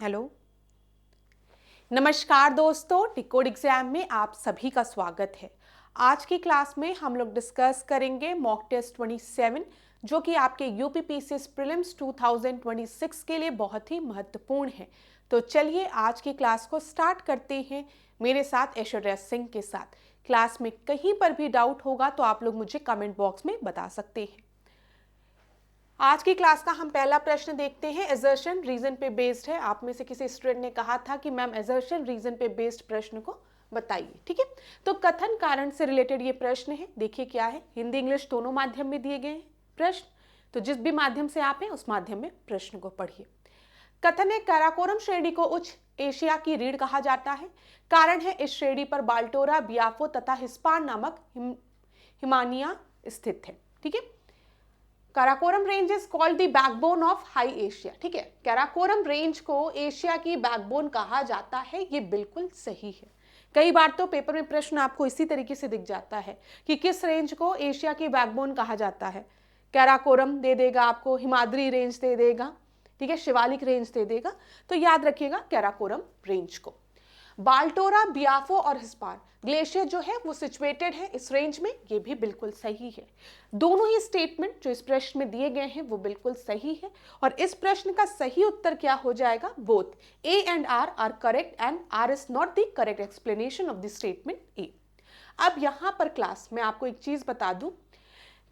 Hello, नमस्कार दोस्तों, टिकोड exam में आप सभी का स्वागत है। आज की क्लास में हम लोग डिस्कस करेंगे मॉक टेस्ट 27 जो कि आपके यूपीपीसीएस प्रीलिम्स 2026 के लिए बहुत ही महत्वपूर्ण है। तो चलिए आज की क्लास को स्टार्ट करते हैं मेरे साथ ऐश्वर्या सिंह के साथ। क्लास में कहीं पर भी डाउट होगा तो आप लोग मुझे कमेंट बॉक्स में बता सकते हैं। आज की क्लास का हम पहला प्रश्न देखते हैं। असर्शन रीजन पे बेस्ड है। आप में से किसी स्टूडेंट ने कहा था कि मैम असर्शन रीजन पे बेस्ड प्रश्न को बताइए, ठीक है। तो कथन कारण से रिलेटेड ये प्रश्न है। देखिए क्या है, हिंदी इंग्लिश दोनों माध्यम में दिए गए हैं प्रश्न, तो जिस भी माध्यम से आप हैं उस माध्यम में प्रश्न को पढ़िए। कथन है, काराकोरम श्रेणी को उच्च एशिया की रीढ़ कहा जाता है। कारण है, इस श्रेणी पर बाल्टोरा, बियाफो तथा हिस्पान नामक हिमानिया स्थित है, ठीक है। Karakoram range is called the backbone of high Asia, ठीक है। काराकोरम रेंज को एशिया की बैकबोन कहा जाता है, ये बिल्कुल सही है। कई बार तो पेपर में प्रश्न आपको इसी तरीके से दिख जाता है कि किस रेंज को एशिया की बैकबोन कहा जाता है। काराकोरम दे देगा आपको, हिमाद्री रेंज दे देगा, ठीक है, शिवालिक रेंज दे देगा। तो याद रखिएगा काराकोरम रेंज को। बाल्टोरा, बियाफो और हिस्पान ग्लेशियर जो है वो सिचुएटेड है इस रेंज में, ये भी बिल्कुल सही है। दोनों ही स्टेटमेंट जो इस प्रश्न में दिए गए हैं वो बिल्कुल सही है। और इस प्रश्न का सही उत्तर क्या हो जाएगा? Both A and R correct and R is not the correct explanation of the statement A. अब यहां पर क्लास में आपको एक चीज बता दूं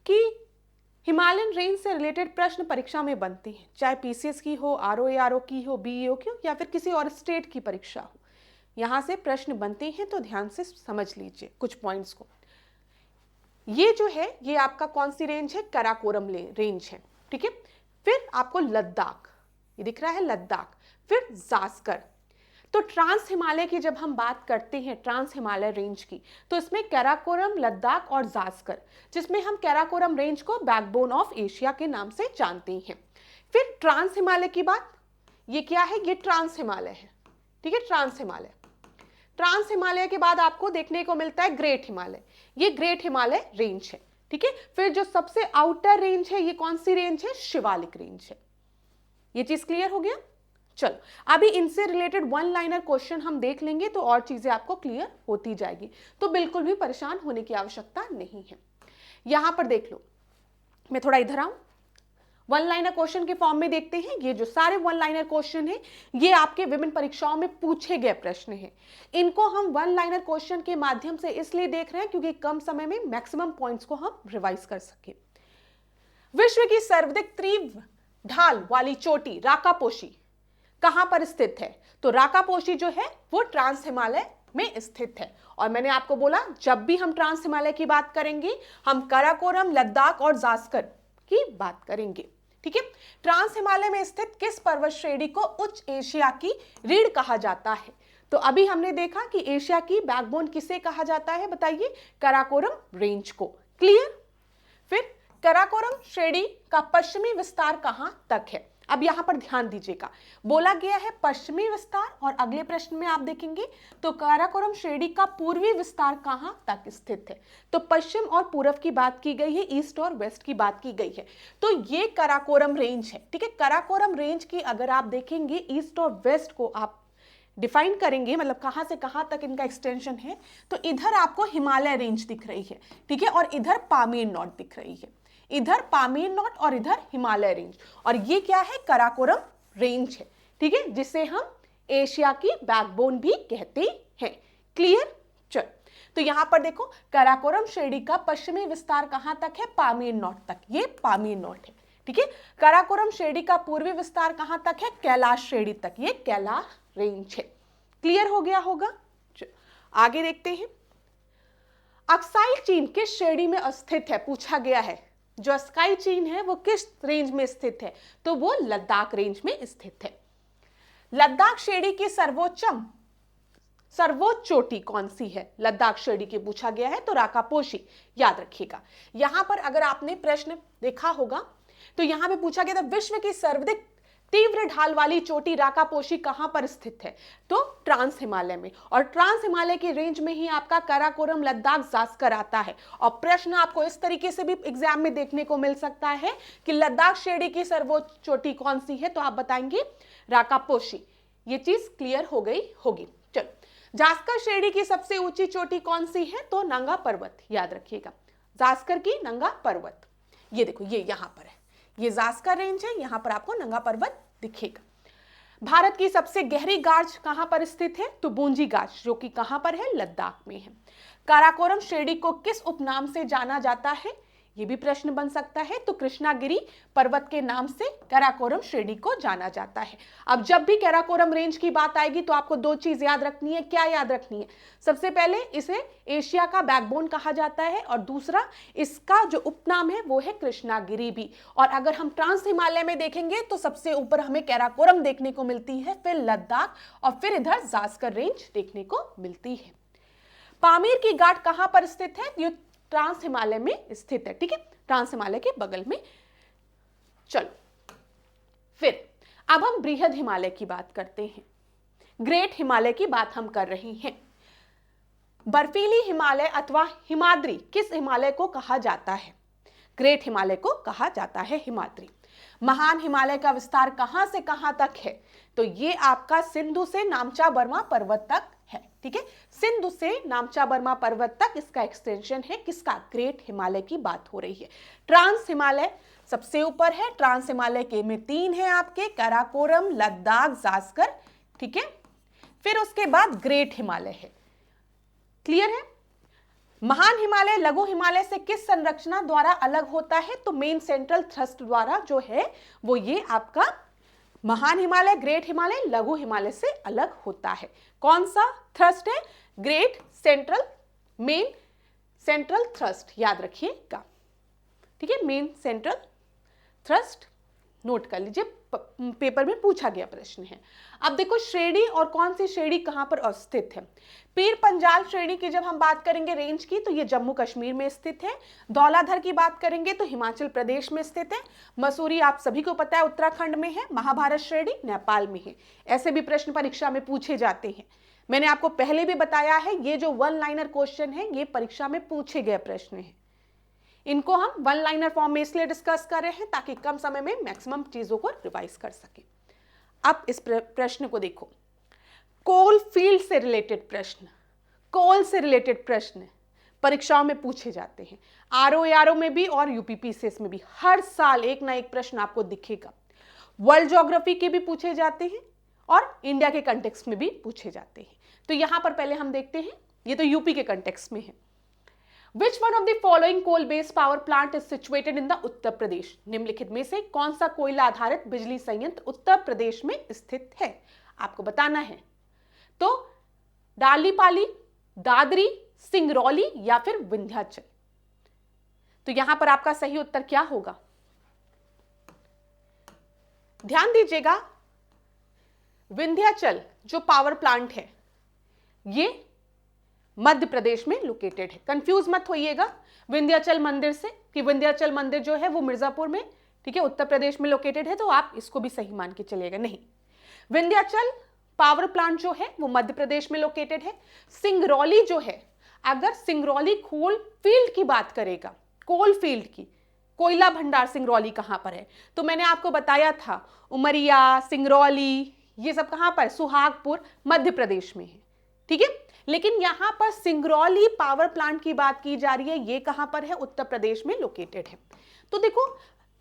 कि हिमालयन रेंज से रिलेटेड प्रश्न परीक्षा में बनते हैं, चाहे पीसीएस की हो, आरओ की हो, बीईओ की हो, या फिर किसी और स्टेट की परीक्षा हो। यहां से प्रश्न बनते हैं तो ध्यान से समझ लीजिए कुछ पॉइंट्स को। ये जो है ये आपका कौन सी रेंज है? काराकोरम रेंज है, ठीक है। फिर आपको लद्दाख, ये दिख रहा है लद्दाख, फिर जास्कर। तो ट्रांस हिमालय की जब हम बात करते हैं, ट्रांस हिमालय रेंज की, तो इसमें काराकोरम, लद्दाख और जास्कर, जिसमें हम काराकोरम रेंज को बैकबोन ऑफ एशिया के नाम से जानते हैं। फिर ट्रांस हिमालय की बात, ये क्या है? ये ट्रांस हिमालय है, ठीक है, ट्रांस हिमालय। ट्रांस हिमालय के बाद आपको देखने को मिलता है ग्रेट हिमालय, ये ग्रेट हिमालय रेंज है, ठीक है। फिर जो सबसे आउटर रेंज है ये कौन सी रेंज है? शिवालिक रेंज है। ये चीज क्लियर हो गया? चलो अभी इनसे रिलेटेड वन लाइनर क्वेश्चन हम देख लेंगे तो और चीजें आपको क्लियर होती जाएगी, तो बिल्कुल भी परेशान होने की आवश्यकता नहीं है। यहां पर देख लो, मैं थोड़ा इधर आऊं, वन लाइनर क्वेश्चन के फॉर्म में देखते हैं। ये जो सारे वन लाइनर क्वेश्चन हैं ये आपके विभिन्न परीक्षाओं में पूछे गए प्रश्न हैं। इनको हम वन लाइनर क्वेश्चन के माध्यम से इसलिए देख रहे हैं क्योंकि कम समय में मैक्सिमम पॉइंट्स को हम रिवाइज कर सके। विश्व की सर्वाधिक तीव्र ढाल वाली चोटी राकापोशी कहां पर स्थित है? तो राकापोशी जो है वो ट्रांस हिमालय में स्थित है। और मैंने आपको बोला जब भी हम ट्रांस हिमालय की बात करेंगे हम काराकोरम, लद्दाख और जास्कर की बात करेंगे, ठीक है। ट्रांस हिमालय में स्थित किस पर्वत श्रेणी को उच्च एशिया की रीढ़ कहा जाता है? तो अभी हमने देखा कि एशिया की बैकबोन किसे कहा जाता है, बताइए? काराकोरम रेंज को। क्लियर? फिर काराकोरम श्रेणी का पश्चिमी विस्तार कहां तक है? अब यहां पर ध्यान दीजिएगा, बोला गया है पश्चिमी विस्तार, और अगले प्रश्न में आप देखेंगे तो काराकोरम श्रेणी का पूर्वी विस्तार कहां तक स्थित है। तो पश्चिम और पूर्व की बात की गई है, ईस्ट और वेस्ट की बात की गई है। तो ये काराकोरम रेंज है, ठीक है। काराकोरम रेंज की अगर आप देखेंगे ईस्ट और वेस्ट को आप डिफाइन करेंगे, मतलब कहां से कहां तक इनका एक्सटेंशन है, तो इधर आपको हिमालय रेंज दिख रही है, ठीक है, और इधर पामीर नॉट दिख रही है, इधर पामीर नॉट और इधर हिमालय रेंज। और ये क्या है? काराकोरम रेंज है, ठीक है, जिसे हम एशिया की बैकबोन भी कहते हैं। क्लियर? चल, तो यहां पर देखो काराकोरम श्रेणी का पश्चिमी विस्तार कहां तक है? पामीर नॉट तक, ये पामीर नॉट है, ठीक है। काराकोरम श्रेणी का पूर्वी विस्तार कहां तक है? कैलाश श्रेणी तक, ये कैलाश रेंज है। क्लियर हो गया होगा? आगे देखते हैं। अक्साई चीन किस श्रेणी में स्थित है? पूछा गया है जो स्काई चीन है वो किस रेंज में स्थित है? तो वो लद्दाख रेंज में स्थित है। लद्दाख श्रेणी की सर्वोच्च चोटी कौन सी है? लद्दाख श्रेणी की पूछा गया है, तो राकापोशी। याद रखिएगा, यहां पर अगर आपने प्रश्न देखा होगा तो यहां पे पूछा गया था विश्व की सर्वाधिक तीव्र ढाल वाली चोटी राकापोशी कहां पर स्थित है? तो ट्रांस हिमालय में। और ट्रांस हिमालय की रेंज में ही आपका काराकोरम, लद्दाख, जास्कर आता है। और प्रश्न आपको इस तरीके से भी एग्जाम में देखने को मिल सकता है कि लद्दाख श्रेणी की सर्वोच्च चोटी कौन सी है? तो आप बताएंगे राकापोशी। ये चीज क्लियर हो गई होगी। चलो, जास्कर श्रेणी की सबसे ऊंची चोटी कौन सी है? तो नंगा पर्वत, याद रखिएगा, जास्कर की नंगा पर्वत। ये देखो, ये यहां पर है, ये जास्कर रेंज है, यहां पर आपको नंगा पर्वत दिखेगा। भारत की सबसे गहरी गाज कहां पर स्थित है? तो बूंजी गाज, जो कि कहां पर है? लद्दाख में है। काराकोरम श्रेणी को किस उपनाम से जाना जाता है? ये भी प्रश्न बन सकता है। तो कृष्णागिरी पर्वत के नाम से काराकोरम श्रेणी को जाना जाता है। अब जब भी काराकोरम रेंज की बात आएगी तो आपको दो चीज याद रखनी है। क्या याद रखनी है? सबसे पहले इसे एशिया का बैकबोन कहा जाता है, और दूसरा इसका जो उपनाम है वो है कृष्णागिरी भी। और अगर हम ट्रांस हिमालय में देखेंगे तो सबसे ऊपर हमें काराकोरम देखने को मिलती है, फिर लद्दाख, और फिर इधर जास्कर रेंज देखने को मिलती है। पामीर की घाट कहां पर स्थित है? ये ट्रांस हिमालय में स्थित है, ठीक है, ट्रांस हिमालय के बगल में। चलो, फिर अब हम बृहद हिमालय की बात करते हैं। ग्रेट हिमालय की बात हम कर रहे हैं। बर्फीली हिमालय अथवा हिमाद्री किस हिमालय को कहा जाता है? ग्रेट हिमालय को कहा जाता है हिमाद्री। महान हिमालय का विस्तार कहां से कहां तक है? तो ये आपका सिंधु से नामचा बर्मा पर्वत तक है, ठीक है, सिंधु से नामचा बर्मा पर्वत तक इसका एक्सटेंशन है। किसका? ग्रेट हिमालय की बात हो रही है। ट्रांस हिमालय सबसे ऊपर है। ट्रांस हिमालय के में 3 है आपके, काराकोरम, लद्दाख, जास्कर, ठीक है। फिर उसके बाद ग्रेट हिमालय है। क्लियर है? महान हिमालय लघु हिमालय से किस संरचना द्वारा अलग होता है? तो मेन सेंट्रल थ्रस्ट द्वारा जो है वो ये आपका महान हिमालय, ग्रेट हिमालय लघु हिमालय से अलग होता है। कौन सा थ्रस्ट है? Great central, main central thrust, याद रखिएगा, ठीक है, मेन सेंट्रल थ्रस्ट नोट कर लीजिए, पेपर में पूछा गया प्रश्न है। अब देखो श्रेणी, और कौन सी श्रेणी कहां पर स्थित है? पीर पंजाल श्रेणी की जब हम बात करेंगे रेंज की, तो ये जम्मू कश्मीर में स्थित है। धौलाधर की बात करेंगे तो हिमाचल प्रदेश में स्थित है। मसूरी आप सभी को पता है उत्तराखंड में है। महाभारत श्रेणी नेपाल में है। ऐसे भी प्रश्न परीक्षा में पूछे जाते हैं। मैंने आपको पहले भी बताया है, ये जो वन लाइनर क्वेश्चन है ये परीक्षा में पूछे गए प्रश्न है। इनको हम वन लाइनर फॉर्म में इसलिए डिस्कस कर रहे हैं ताकि कम समय में मैक्सिमम चीजों को रिवाइज कर सके। अब इस प्रश्न को देखो, कोल फील्ड से रिलेटेड प्रश्न, कोल से रिलेटेड प्रश्न परीक्षाओं में पूछे जाते हैं। आरओ में भी और यूपीपीसीएस में भी हर साल एक ना एक प्रश्न आपको दिखेगा। वर्ल्ड ज्योग्राफी के भी पूछे जाते हैं और इंडिया के कंटेक्स्ट में भी पूछे जाते हैं। तो यहां पर पहले हम देखते हैं, ये तो यूपी के कंटेक्स्ट में है। Which one of the following coal-based power plant is situated in the Uttar Pradesh? निम्नलिखित में से कौन सा कोयला आधारित बिजली संयंत्र उत्तर प्रदेश में स्थित है? आपको बताना है। तो डालीपाली, दादरी, सिंगरौली या फिर विंध्याचल। तो यहां पर आपका सही उत्तर क्या होगा? ध्यान दीजिएगा, विंध्याचल जो पावर प्लांट है ये मध्य प्रदेश में लोकेटेड है। कंफ्यूज मत होइएगा विंध्याचल मंदिर से कि विंध्याचल मंदिर जो है वो मिर्जापुर में, ठीक है, उत्तर प्रदेश में लोकेटेड है, तो आप इसको भी सही मान के चलिएगा। नहीं, विंध्याचल पावर प्लांट जो है वो मध्य प्रदेश में लोकेटेड है। सिंगरौली जो है, अगर सिंगरौली कोल फील्ड की बात करेगा, कोल फील्ड की, कोयला भंडार सिंगरौली कहां पर है, तो मैंने आपको बताया था उमरिया, सिंगरौली, ये सब कहां पर? सुहागपुर, मध्य प्रदेश में है, ठीक है। लेकिन यहां पर सिंगरौली पावर प्लांट की बात की जा रही है, ये कहां पर है? उत्तर प्रदेश में लोकेटेड है। तो देखो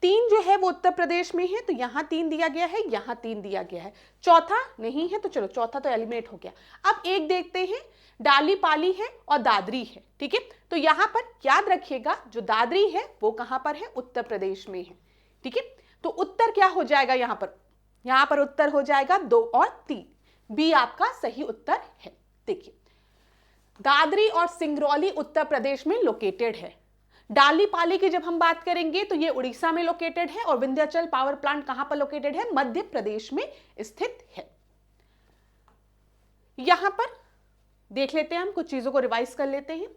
3 जो है वो उत्तर प्रदेश में है, तो यहां 3 दिया गया है, यहां 3 दिया गया है, चौथा नहीं है, तो चलो चौथा तो एलिमिनेट हो गया। अब एक देखते हैं, डालीपाली है और दादरी है, ठीक है। तो यहां पर याद रखिएगा जो दादरी है वो कहां पर है? उत्तर प्रदेश में है, ठीक है। तो उत्तर क्या हो जाएगा यहां पर? यहां पर उत्तर हो जाएगा 2 और 3, बी आपका सही उत्तर है। देखिए, दादरी और सिंगरौली उत्तर प्रदेश में लोकेटेड है। डालीपाली की जब हम बात करेंगे तो ये उड़ीसा में लोकेटेड है, और विंध्याचल पावर प्लांट कहां पर लोकेटेड है? मध्य प्रदेश में स्थित है। यहां पर देख लेते हैं, हम कुछ चीजों को रिवाइज कर लेते हैं।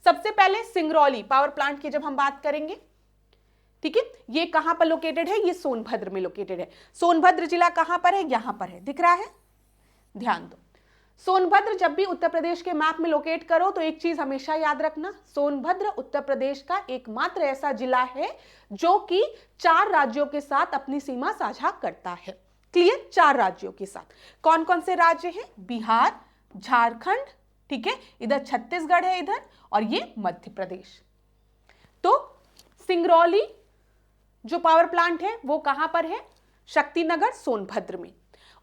सबसे पहले सिंगरौली पावर प्लांट की जब हम बात करेंगे, ठीक है, ये कहां पर लोकेटेड है? ये सोनभद्र में लोकेटेड है। सोनभद्र जिला कहां पर है? यहां पर है, दिख रहा है, ध्यान दो। सोनभद्र जब भी उत्तर प्रदेश के मैप में लोकेट करो तो एक चीज हमेशा याद रखना, सोनभद्र उत्तर प्रदेश का एकमात्र ऐसा जिला है जो कि 4 राज्यों के साथ अपनी सीमा साझा करता है। क्लियर, 4 राज्यों के साथ। कौन कौन से राज्य हैं? बिहार, झारखंड, ठीक है, इधर छत्तीसगढ़ है इधर, और ये मध्य प्रदेश। तो सिंगरौली जो पावर प्लांट है वो कहां पर है? शक्तिनगर, सोनभद्र में।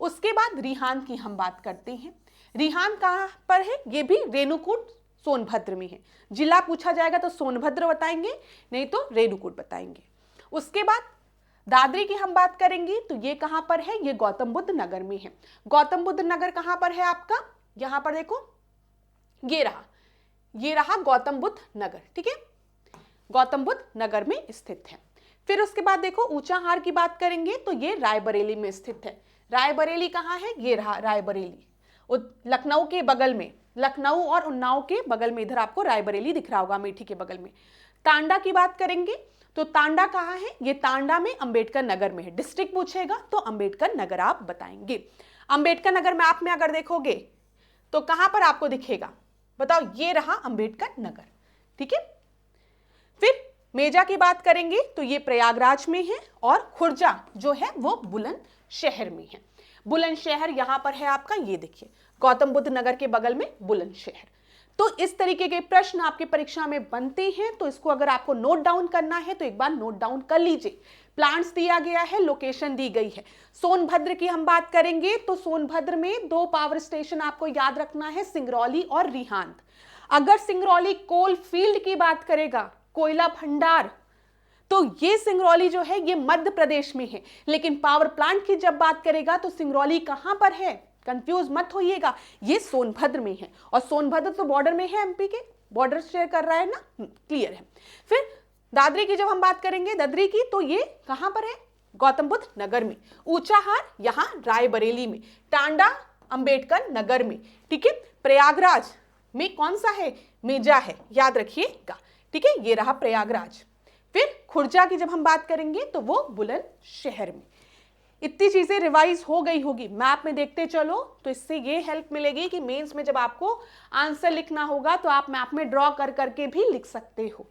उसके बाद रिहांद की हम बात करते हैं। रिहांद कहां पर है? ये भी रेणुकूट, सोनभद्र में है। जिला पूछा जाएगा तो सोनभद्र बताएंगे, नहीं तो रेणुकूट बताएंगे। उसके बाद दादरी की हम बात करेंगे तो ये कहां पर है? ये गौतम बुद्ध नगर में है। गौतम बुद्ध नगर कहां पर है आपका? यहां पर देखो, ये रहा गौतम बुद्ध नगर, ठीक है, गौतम बुद्ध नगर में स्थित है। फिर उसके बाद देखो ऊंचाहार की बात करेंगे तो ये रायबरेली में स्थित है। रायबरेली कहां है? ये रहा रायबरेली, लखनऊ के बगल में, लखनऊ और उन्नाव के बगल में इधर आपको रायबरेली दिख रहा होगा, अमेठी के बगल में। तांडा की बात करेंगे तो तांडा कहां है? ये तांडा में अंबेडकर नगर में है। डिस्ट्रिक्ट पूछेगा तो अंबेडकर नगर आप बताएंगे। अंबेडकर नगर मैप में अगर देखोगे तो कहां पर आपको दिखेगा? बताओ, ये रहा अंबेडकर नगर, ठीक है। फिर मेजा की बात करेंगे तो ये प्रयागराज में है, और खुर्जा जो है वो बुलंदशहर में है। बुलंदशहर यहां पर है आपका, ये देखिए गौतम बुद्ध नगर के बगल में बुलंदशहर। तो इस तरीके के प्रश्न आपकी परीक्षा में बनते हैं, तो इसको अगर आपको नोट डाउन करना है तो एक बार नोट डाउन कर लीजिए। प्लांट्स दिया गया है, लोकेशन दी गई है। सोनभद्र की हम बात करेंगे तो सोनभद्र में 2 पावर स्टेशन आपको याद रखना है, सिंगरौली और रिहांद। अगर सिंगरौली कोल फील्ड की बात करेगा, कोयला भंडार, तो ये सिंगरौली जो है ये मध्य प्रदेश में है। लेकिन पावर प्लांट की जब बात करेगा तो सिंगरौली कहां पर है? कंफ्यूज मत होइएगा, ये सोनभद्र में है, और सोनभद्र तो बॉर्डर में है, एमपी के बॉर्डर शेयर कर रहा है ना, क्लियर है। फिर दादरी की जब हम बात करेंगे, दादरी की, तो ये कहां पर है? गौतम बुद्ध नगर में। ऊंचाहार यहां रायबरेली में। टांडा अंबेडकर नगर में, ठीक है। प्रयागराज में कौन सा है? मेजा है, याद रखिएगा, ठीक है, ये रहा प्रयागराज। फिर खुर्जा की जब हम बात करेंगे तो वो बुलंदशहर में। इतनी चीजें रिवाइज हो गई होगी, मैप में देखते चलो, तो इससे ये हेल्प मिलेगी कि मेंस में जब आपको आंसर लिखना होगा तो आप मैप में ड्रॉ कर करके भी लिख सकते हो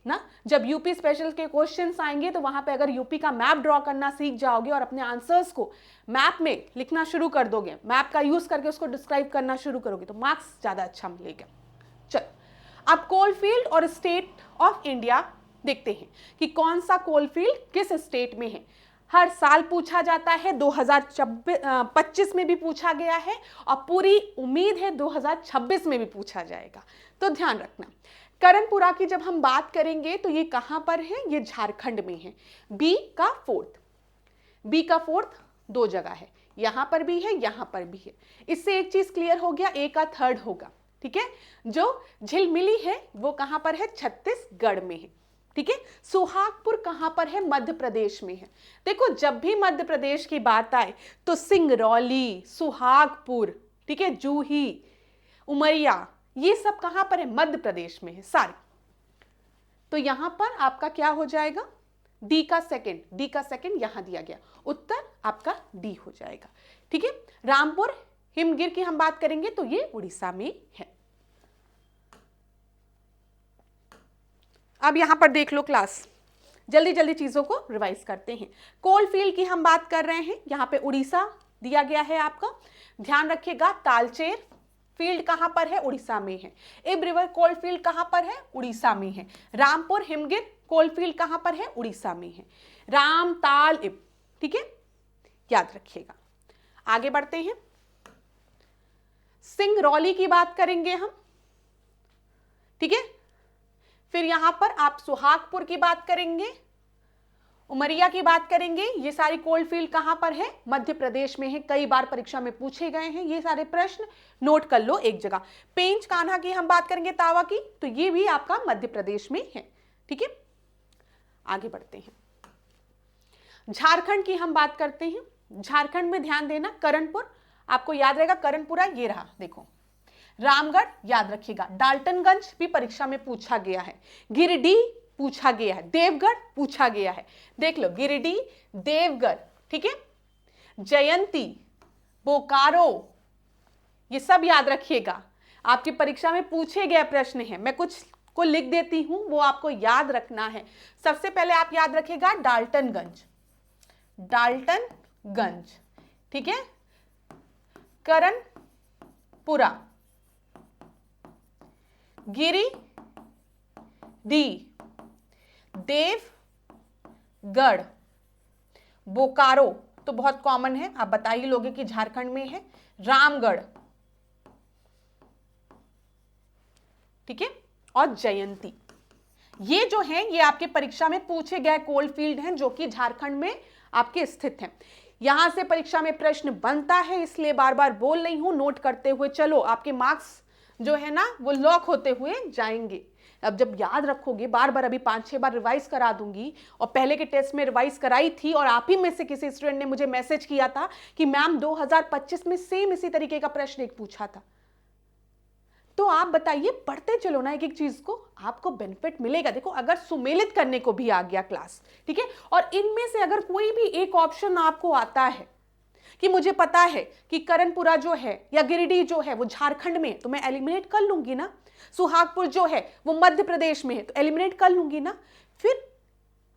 ना। जब यूपी स्पेशल के क्वेश्चंस आएंगे तो वहां पे अगर यूपी का मैप ड्रॉ करना सीख जाओगे और अपने आंसर्स को मैप में लिखना शुरू कर दोगे, मैप का यूज करके उसको डिस्क्राइब करना शुरू करोगे, तो मार्क्स ज्यादा अच्छा मिलेगा। चल, अब कोलफील्ड और स्टेट ऑफ इंडिया देखते हैं कि कौन सा कोलफील्ड किस स्टेट में है। हर साल पूछा जाता है, 2025 में भी पूछा गया है, और पूरी उम्मीद है 2026 में भी पूछा जाएगा, तो ध्यान रखना। करणपुरा की जब हम बात करेंगे तो ये कहां पर है? ये झारखंड में है। बी का फोर्थ 2 जगह है, यहां पर भी है, यहां पर भी है। इससे एक चीज क्लियर हो गया, ए का 3rd होगा, ठीक है। जो झिलमिली है वो कहां पर है? छत्तीसगढ़ में है, ठीक है। सुहागपुर कहां पर है? मध्य प्रदेश में है। देखो, जब भी मध्य प्रदेश की बात आए तो सिंगरौली, सुहागपुर, ठीक है, जूही, उमरिया, ये सब कहां पर है? मध्य प्रदेश में है सारे। तो यहां पर आपका क्या हो जाएगा? डी का सेकंड यहां दिया गया, उत्तर आपका डी हो जाएगा, ठीक है। रामपुर हिमगिर की हम बात करेंगे तो ये उड़ीसा में है। अब यहां पर देख लो क्लास, जल्दी जल्दी चीजों को रिवाइज करते हैं। कोलफील्ड की हम बात कर रहे हैं, यहां पे उड़ीसा दिया गया है आपका, ध्यान रखिएगा। तालचेर फील्ड कहां पर है? उड़ीसा में है। इब रिवर कोलफील्ड कहां पर है? उड़ीसा में है। रामपुर हिमगिर कोलफील्ड कहां पर है? उड़ीसा में है। राम ताल इब, ठीक है, याद रखिएगा। आगे बढ़ते हैं, सिंगरौली की बात करेंगे हम, ठीक है। फिर यहां पर आप सुहागपुर की बात करेंगे, उमरिया की बात करेंगे। ये सारी कोलफील्ड कहां पर है? मध्य प्रदेश में है, कई बार परीक्षा में पूछे गए हैं ये सारे प्रश्न, नोट कर लो एक जगह। पेंच कान्हा की हम बात करेंगे, तावा की, तो ये भी आपका मध्य प्रदेश में है, ठीक है। आगे बढ़ते हैं, झारखंड की हम बात करते हैं। झारखंड में ध्यान देना, करणपुर आपको याद रहेगा, करणपुरा ये रहा, देखो। रामगढ़ याद रखिएगा, डाल्टनगंज भी परीक्षा में पूछा गया है, गिरिडीह पूछा गया है, देवगढ़ पूछा गया है, देख लो, गिरिडीह, देवगढ़, ठीक है। जयंती, बोकारो, ये सब याद रखिएगा, आपकी परीक्षा में पूछे गए प्रश्न हैं। मैं कुछ को लिख देती हूं, वो आपको याद रखना है। सबसे पहले आप याद रखिएगा डाल्टनगंज, ठीक है, करनपुरा, गिरिडीह, देवगढ़, बोकारो तो बहुत कॉमन है, आप बता ही लोगे कि झारखंड में है, रामगढ़, ठीक है, और जयंती। ये जो है ये आपके परीक्षा में पूछे गए कोल फील्ड हैं जो कि झारखंड में आपके स्थित हैं। यहां से परीक्षा में प्रश्न बनता है, इसलिए बार बार बोल रही हूं, नोट करते हुए चलो, आपके मार्क्स जो है ना वो लॉक होते हुए जाएंगे। अब जब याद रखोगे, बार बार अभी 5-6 बार रिवाइज करा दूंगी, और पहले के टेस्ट में रिवाइज कराई थी, और आप ही में से किसी स्टूडेंट ने मुझे मैसेज किया था कि मैम 2025 में सेम इसी तरीके का प्रश्न एक पूछा था। तो आप बताइए, पढ़ते चलो ना एक एक चीज को, आपको बेनिफिट मिलेगा। देखो, अगर सुमेलित करने को भी आ गया क्लास, ठीक है, और इनमें से अगर कोई भी एक ऑप्शन आपको आता है कि मुझे पता है कि करनपुरा जो है या गिरिडीह जो है वो झारखंड में है, तो मैं एलिमिनेट कर लूंगी ना। सुहागपुर जो है वो मध्य प्रदेश में है, तो एलिमिनेट कर लूंगी ना। फिर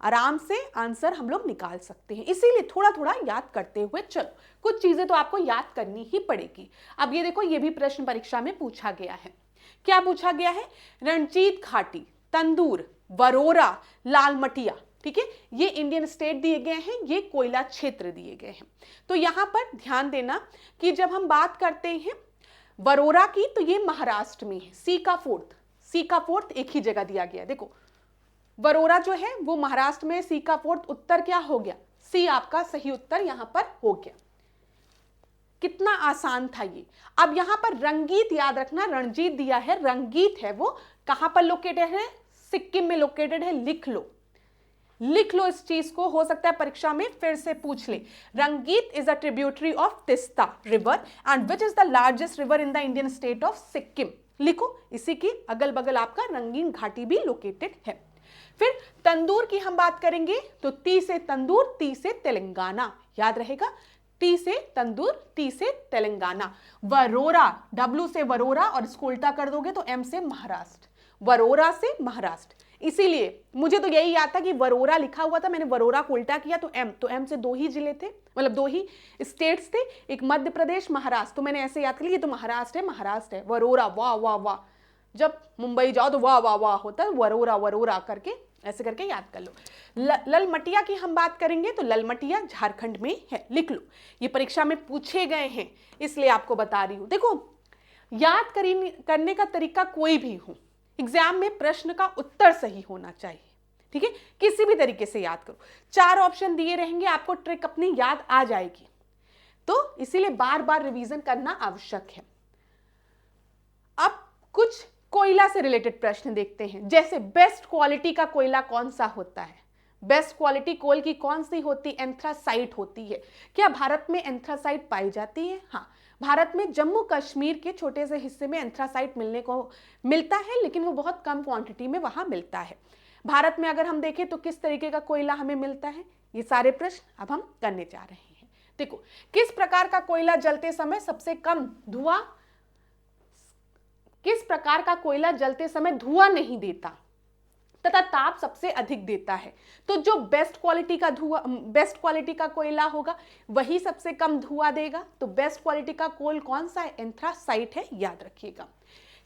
आराम से आंसर हम लोग निकाल सकते हैं। इसीलिए थोड़ा थोड़ा याद करते हुए चलो, कुछ चीजें तो आपको याद करनी ही पड़ेगी। अब ये देखो, ये भी प्रश्न परीक्षा में पूछा गया है। क्या पूछा गया है? रणजीत घाटी, तंदूर, वरोरा, लालमटिया, ठीक है, ये इंडियन स्टेट दिए गए हैं, ये कोयला क्षेत्र दिए गए हैं। तो यहां पर ध्यान देना कि जब हम बात करते हैं वरोरा की, तो ये महाराष्ट्र में है। सी का फोर्थ एक ही जगह दिया गया है। देखो, वरोरा जो है वो महाराष्ट्र में, सी का फोर्थ उत्तर क्या हो गया? सी आपका सही उत्तर यहां पर हो गया। कितना आसान था ये। अब यहां पर रंगीत याद रखना, रणजीत दिया है, रंगीत है वो कहां पर लोकेटेड है? सिक्किम में लोकेटेड है। लिख लो इस चीज को, हो सकता है परीक्षा में फिर से पूछ ले। रंगीत is a tributary of Teesta river and which is the largest river in the Indian state of Sikkim. लिखो, इसी की अगल बगल आपका रंगीन घाटी भी लोकेटेड है। फिर तंदूर की हम बात करेंगे तो ती से तंदूर, ती से तेलंगाना, याद रहेगा, टी से तंदूर, टी से तेलंगाना। वरोरा, डब्ल्यू से वरोरा और इसको उल्टा कर दोगे तो एम से महाराष्ट्र, वरोरा से महाराष्ट्र। इसीलिए मुझे तो यही याद था कि वरोरा लिखा हुआ था, मैंने वरोरा को उल्टा किया तो एम से 2 ही जिले थे, मतलब 2 ही स्टेट्स थे, एक मध्य प्रदेश, महाराष्ट्र, तो मैंने ऐसे याद कर लिया, तो महाराष्ट्र है, वरोरा, वाह वाह वाह। जब मुंबई जाओ तो वाह वाह वाह होता है, वरोरा करके ऐसे करके याद कर लो। ललमटिया की हम बात करेंगे तो ललमटिया झारखंड में है, लिख लो। ये परीक्षा में पूछे गए हैं इसलिए आपको बता रही हूं। देखो, याद करने का तरीका कोई भी हो, एग्जाम में प्रश्न का उत्तर सही होना चाहिए, ठीक है, किसी भी तरीके से याद करो। 4 ऑप्शन दिए रहेंगे, आपको ट्रिक अपनी याद आ जाएगी, तो इसीलिए बार बार रिवीजन करना आवश्यक है। अब कुछ कोयला से रिलेटेड प्रश्न देखते हैं, जैसे बेस्ट क्वालिटी का कोयला कौन सा होता है? बेस्ट क्वालिटी कोल की कौन सी होती? एंथ्रासाइट होती है। क्या भारत में एंथ्रासाइट पाई जाती है? हाँ, भारत में जम्मू कश्मीर के छोटे से हिस्से में एंथ्रासाइट मिलता है, लेकिन वो बहुत कम क्वांटिटी में वहां मिलता है। भारत में अगर हम देखें तो किस तरीके का कोयला हमें मिलता है, ये सारे प्रश्न अब हम करने जा रहे हैं। देखो, किस प्रकार का कोयला जलते समय सबसे कम धुआं, किस प्रकार का कोयला जलते समय धुआं नहीं देता तथा ताप सबसे अधिक देता है? तो जो बेस्ट क्वालिटी का कोयला होगा वही सबसे कम धुआं देगा। तो बेस्ट क्वालिटी का कोल कौन सा है? एंथ्रासाइट है, याद रखिएगा।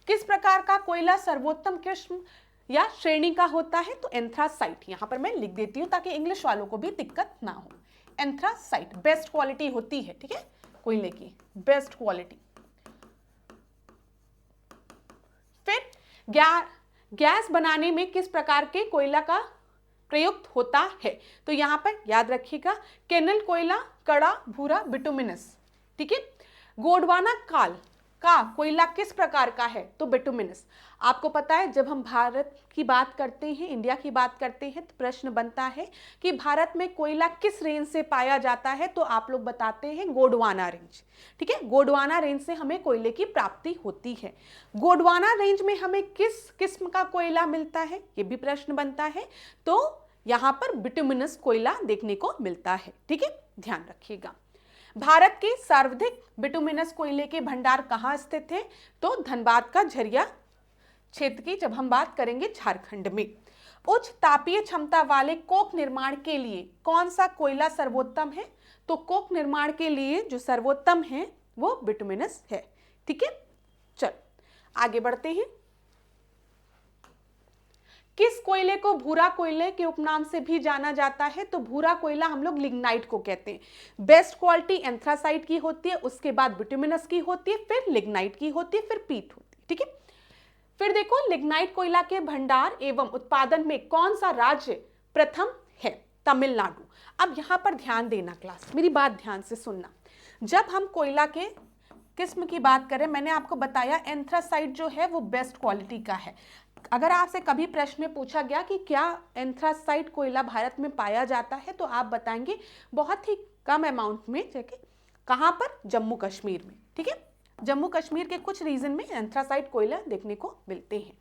किस प्रकार का कोयला सर्वोत्तम किस्म या श्रेणी का होता है? तो एंथ्रासाइट। यहां पर मैं लिख देती हूं ताकि इंग्लिश वालों को भी दिक्कत ना हो। एंथ्रासाइट बेस्ट क्वालिटी होती है, ठीक है, कोयले की बेस्ट क्वालिटी। फिर गैस बनाने में किस प्रकार के कोयला का प्रयुक्त होता है? तो यहां पर याद रखिएगा, केनल कोयला, कड़ा, भूरा, बिटुमिनस, ठीक है। गोंडवाना काल का कोयला किस प्रकार का है? तो बिटुमिनस। आपको पता है, जब हम भारत की बात करते हैं, इंडिया की बात करते हैं, तो प्रश्न बनता है कि भारत में कोयला किस रेंज से पाया जाता है? तो आप लोग बताते हैं गोंडवाना रेंज, ठीक है, गोंडवाना रेंज से हमें कोयले की प्राप्ति होती है। गोंडवाना रेंज में हमें किस किस्म का कोयला मिलता है? ये भी प्रश्न बनता है। तो यहां पर बिटुमिनस कोयला देखने को मिलता है, ठीक है, ध्यान रखिएगा। भारत के सर्वाधिक बिटुमिनस कोयले के भंडार कहां स्थित है? तो धनबाद का झरिया क्षेत्र की जब हम बात करेंगे झारखंड में। उच्च तापीय क्षमता वाले कोक निर्माण के लिए कौन सा कोयला सर्वोत्तम है? तो कोक निर्माण के लिए जो सर्वोत्तम है वो बिटुमिनस है। ठीक है, चलो आगे बढ़ते हैं। किस कोयले को भूरा कोयले के उपनाम से भी जाना जाता है? तो भूरा कोयला हम लोग लिग्नाइट को कहते हैं। बेस्ट क्वालिटी एंथ्रासाइट की होती है, उसके बाद बिटुमिनस की होती है, फिर लिग्नाइट की होती है, फिर पीट होती है। ठीक है, फिर देखो लिग्नाइट कोयला के भंडार एवं उत्पादन में कौन सा राज्य प्रथम है? तमिलनाडु। अब यहां पर ध्यान देना क्लास, मेरी बात ध्यान से सुनना। जब हम कोयला के किस्म की बात करें, मैंने आपको बताया एंथ्रासाइट जो है वो बेस्ट क्वालिटी का है। अगर आपसे कभी प्रश्न में पूछा गया कि क्या एंथ्रासाइट कोयला भारत में पाया जाता है, तो आप बताएंगे बहुत ही कम अमाउंट में, कहां पर? जम्मू कश्मीर में। ठीक है, जम्मू कश्मीर के कुछ रीजन में एंथ्रासाइट कोयला देखने को मिलते हैं।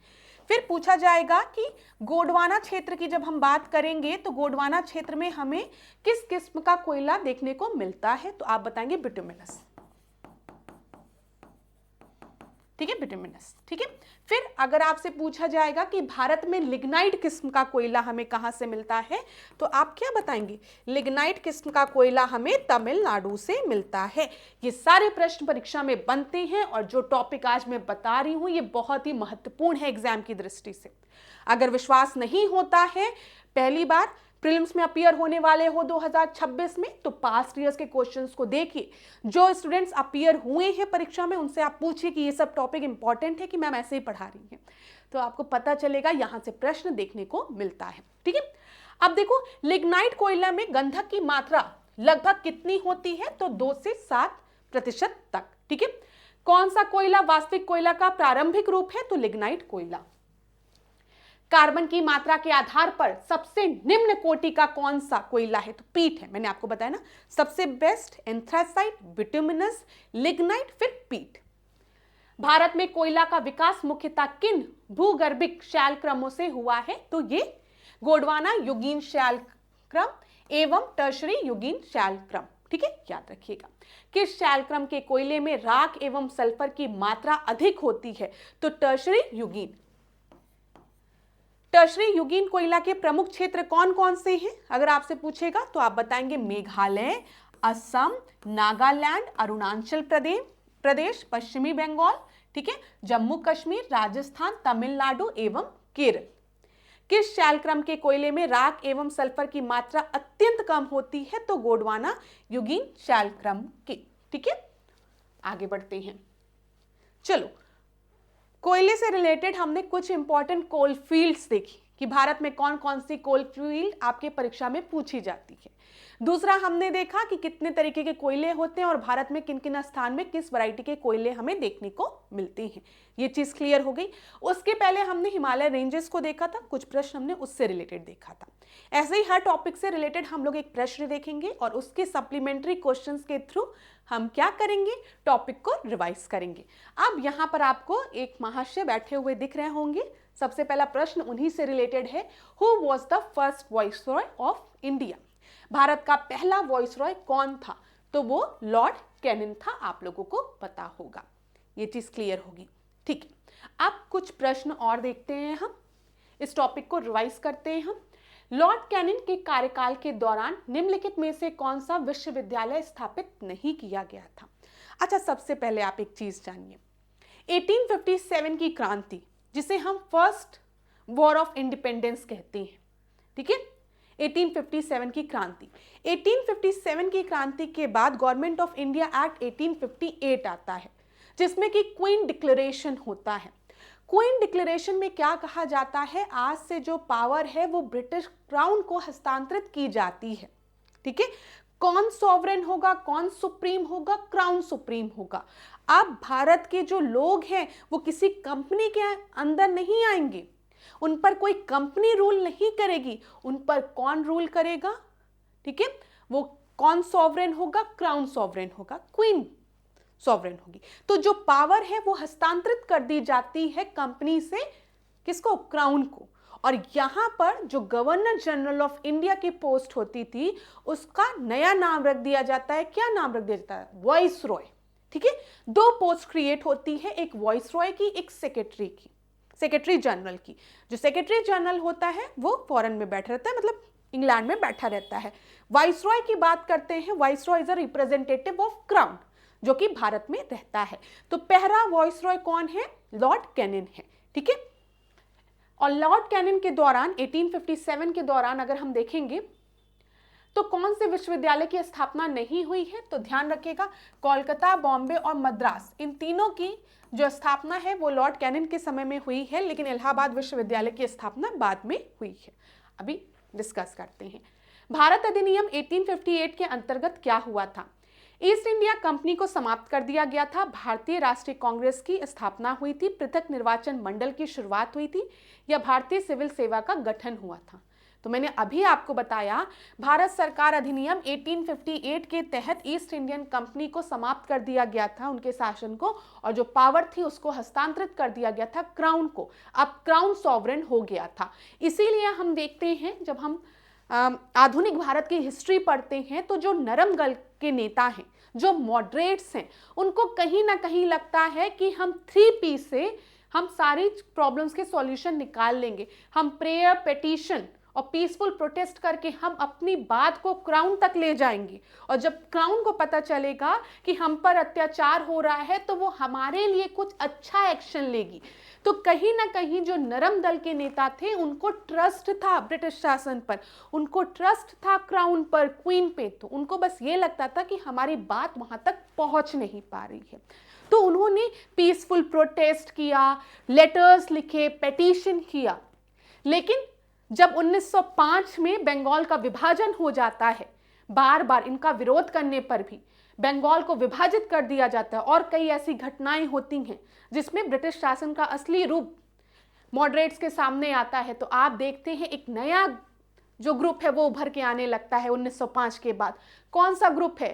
फिर पूछा जाएगा कि गोंडवाना क्षेत्र की जब हम बात करेंगे तो गोंडवाना क्षेत्र में हमें किस किस्म का कोयला देखने को मिलता है? तो आप बताएंगे बिटुमिनस। ठीक है, बिटुमिनस। ठीक है, फिर अगर आपसे पूछा जाएगा कि भारत में लिग्नाइट किस्म का कोयला हमें कहां से मिलता है, तो आप क्या बताएंगे? लिग्नाइट किस्म का कोयला हमें तमिलनाडु से मिलता है। ये सारे प्रश्न परीक्षा में बनते हैं और जो टॉपिक आज मैं बता रही हूं ये बहुत ही महत्वपूर्ण है एग्जाम की दृष्टि से। अगर विश्वास नहीं होता है, पहली बार प्रीलिम्स में अपीयर होने वाले हो 2026 में, तो पास्ट ईयर्स के क्वेश्चंस को देखिए। जो स्टूडेंट्स अपीयर हुए हैं परीक्षा में उनसे आप पूछिए कि ये सब टॉपिक इंपॉर्टेंट है कि मैम ऐसे ही पढ़ा रही हैं, तो आपको पता चलेगा यहां से प्रश्न देखने को मिलता है। ठीक है, अब देखो लिग्नाइट कोयला में गंधक की मात्रा लगभग कितनी होती है? तो 2 से 7% तक। ठीक है, कौन सा कोयला वास्तविक कोयला का प्रारंभिक रूप है? तो लिग्नाइट कोयला। कार्बन की मात्रा के आधार पर सबसे निम्न कोटि का कौन सा कोयला है? तो पीट है। मैंने आपको बताया ना, सबसे बेस्ट एंथ्रासाइट, बिटुमिनस, लिग्नाइट, फिर पीट। भारत में कोयला का विकास मुख्यतः किन भूगर्भिक शैल क्रमों से हुआ है? तो ये गोंडवाना युगीन शैल क्रम एवं टर्शरी युगीन शैल क्रम। ठीक है, याद रखिएगा। किस शैल क्रम के कोयले में राख एवं सल्फर की मात्रा अधिक होती है? तो टर्शरी युगीन। टर्शरी युगीन कोयला के प्रमुख क्षेत्र कौन कौन से हैं? अगर आपसे पूछेगा तो आप बताएंगे मेघालय, असम, नागालैंड, अरुणाचल प्रदेश, पश्चिमी बंगाल, ठीक है, जम्मू कश्मीर, राजस्थान, तमिलनाडु एवं केरल। किस शैल क्रम के कोयले में राख एवं सल्फर की मात्रा अत्यंत कम होती है? तो गोंडवाना युगीन शैल क्रम के। ठीक है, आगे बढ़ते हैं। चलो, कोयले से रिलेटेड हमने कुछ इंपॉर्टेंट कोल फील्ड्स देखी कि भारत में कौन कौन सी कोल फील्ड आपके परीक्षा में पूछी जाती है। दूसरा हमने देखा कि कितने तरीके के कोयले होते हैं और भारत में किन किन स्थान में किस वैरायटी के कोयले हमें देखने को मिलते हैं। ये चीज क्लियर हो गई। उसके पहले हमने हिमालय रेंजेस को देखा था, कुछ प्रश्न हमने उससे रिलेटेड देखा था। ऐसे ही हर टॉपिक से रिलेटेड हम लोग एक प्रश्न देखेंगे और उसके सप्लीमेंट्री क्वेश्चंस के थ्रू हम क्या करेंगे? टॉपिक को रिवाइज करेंगे। अब यहां पर आपको एक महाशय बैठे हुए दिख रहे होंगे। सबसे पहला प्रश्न उन्हीं से रिलेटेड है। Who was the first viceroy of India? Bharat का पहला वाइसरॉय कौन था? तो वो लॉर्ड कैनिंग था। आप लोगों को पता होगा, ये चीज क्लियर होगी। ठीक है, अब कुछ प्रश्न और देखते हैं। हम इस टॉपिक को रिवाइज करते हैं। हम लॉर्ड कैनिंग के कार्यकाल के दौरान निम्नलिखित में से कौन सा विश्वविद्यालय स्थापित नहीं किया गया था? अच्छा, सबसे पहले आप एक चीज जानिए। 1857 की क्रांति, जिसे हम फर्स्ट वॉर ऑफ इंडिपेंडेंस कहते हैं, ठीक है, 1857 की क्रांति। 1857 की क्रांति के बाद गवर्नमेंट ऑफ इंडिया एक्ट 1858 आता है, जिसमें कि क्वीन डिक्लेरेशन होता है। क्वीन डिक्लेरेशन में क्या कहा जाता है? आज से जो पावर है वो ब्रिटिश क्राउन को हस्तांतरित की जाती है। ठीक है, कौन सॉवरेन होगा, कौन सुप्रीम होगा? क्राउन सुप्रीम होगा। अब भारत के जो लोग हैं वो किसी कंपनी के अंदर नहीं आएंगे, उन पर कोई कंपनी रूल नहीं करेगी, उन पर कौन रूल करेगा? ठीक है, वो कौन सॉवरेन होगा? क्राउन सॉवरेन होगा, क्वीन सॉवरेन होगी। तो जो पावर है वो हस्तांतरित कर दी जाती है कंपनी से, किसको? क्राउन को। और यहां पर जो गवर्नर जनरल ऑफ इंडिया की पोस्ट होती थी उसका नया नाम रख दिया जाता है। क्या नाम रख दिया जाता है? वाइसरॉय। ठीक है, 2 पोस्ट क्रिएट होती है, एक वाइसरॉय की, एक सेक्रेटरी की। सेक्रेटरी जनरल की। जो सेक्रेटरी जनरल होता है वो फॉरेन में बैठा रहता है, मतलब इंग्लैंड में बैठा रहता है। वाइसरॉय की बात करते हैं, viceroy is a representative of crown, जो कि भारत में रहता है। तो पहला वाइसरॉय कौन है? लॉर्ड कैनिंग है, ठीक है। और लॉर्ड कैनिंग के दौरान 1857 के दौरान अगर हम देखेंगे तो कौन से विश्वविद्यालय की स्थापना नहीं हुई है? तो ध्यान रखिएगा, कोलकाता, बॉम्बे और मद्रास, इन तीनों की जो स्थापना है वो लॉर्ड कैनिंग के समय में हुई है, लेकिन इलाहाबाद विश्वविद्यालय की स्थापना बाद में हुई है। अभी डिस्कस करते हैं। भारत अधिनियम 1858 के अंतर्गत क्या हुआ था? ईस्ट इंडिया कंपनी को समाप्त कर दिया गया था, भारतीय राष्ट्रीय कांग्रेस की स्थापना हुई थी, पृथक निर्वाचन मंडल की शुरुआत हुई थी, या भारतीय सिविल सेवा का गठन हुआ था। तो मैंने अभी आपको बताया, भारत सरकार अधिनियम 1858 के तहत ईस्ट इंडियन कंपनी को समाप्त कर दिया गया था, उनके शासन को, और जो पावर थी उसको हस्तांतरित कर दिया गया था क्राउन को। अब क्राउन सॉवरेन हो गया था। इसीलिए हम देखते हैं, जब हम आधुनिक भारत की हिस्ट्री पढ़ते हैं, तो जो नरम गल के नेता हैं, जो मॉडरेट्स हैं, उनको कहीं ना कहीं लगता है कि हम 3P से हम सारी प्रॉब्लम्स के सॉल्यूशन निकाल लेंगे। हम प्रेयर, पेटिशन और पीसफुल प्रोटेस्ट करके हम अपनी बात को क्राउन तक ले जाएंगे, और जब क्राउन को पता चलेगा कि हम पर अत्याचार हो रहा है तो वो हमारे लिए कुछ अच्छा एक्शन लेगी। तो कहीं ना कहीं जो नरम दल के नेता थे उनको ट्रस्ट था ब्रिटिश शासन पर, उनको ट्रस्ट था क्राउन पर, क्वीन पे, तो उनको बस ये लगता था कि हमारी बात वहां तक पहुंच नहीं पा रही है। तो उन्होंने पीसफुल प्रोटेस्ट किया, लेटर्स लिखे, पेटिशन किया। लेकिन जब 1905 में बंगाल का विभाजन हो जाता है, बार बार इनका विरोध करने पर भी बंगाल को विभाजित कर दिया जाता है, और कई ऐसी घटनाएं होती हैं जिसमें ब्रिटिश शासन का असली रूप मॉडरेट्स के सामने आता है। तो आप देखते हैं एक नया जो ग्रुप है वो उभर के आने लगता है 1905 के बाद। कौन सा ग्रुप है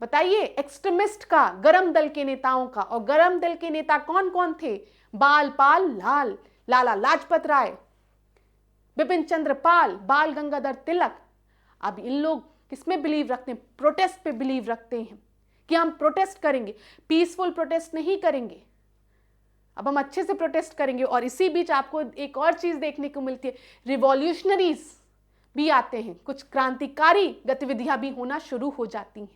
बताइए? एक्सट्रीमिस्ट का, गरम दल के नेताओं का। और गरम दल के नेता कौन कौन थे? बाल पाल लाल, लाला लाजपत राय, बिपिन चंद्र पाल, बाल गंगाधर तिलक। अब इन लोग किसमें बिलीव रखते हैं? प्रोटेस्ट पे बिलीव रखते हैं कि हम प्रोटेस्ट करेंगे, पीसफुल प्रोटेस्ट नहीं करेंगे, अब हम अच्छे से प्रोटेस्ट करेंगे। और इसी बीच आपको एक और चीज देखने को मिलती है, रिवॉल्यूशनरीज भी आते हैं, कुछ क्रांतिकारी गतिविधियां भी होना शुरू हो जाती हैं।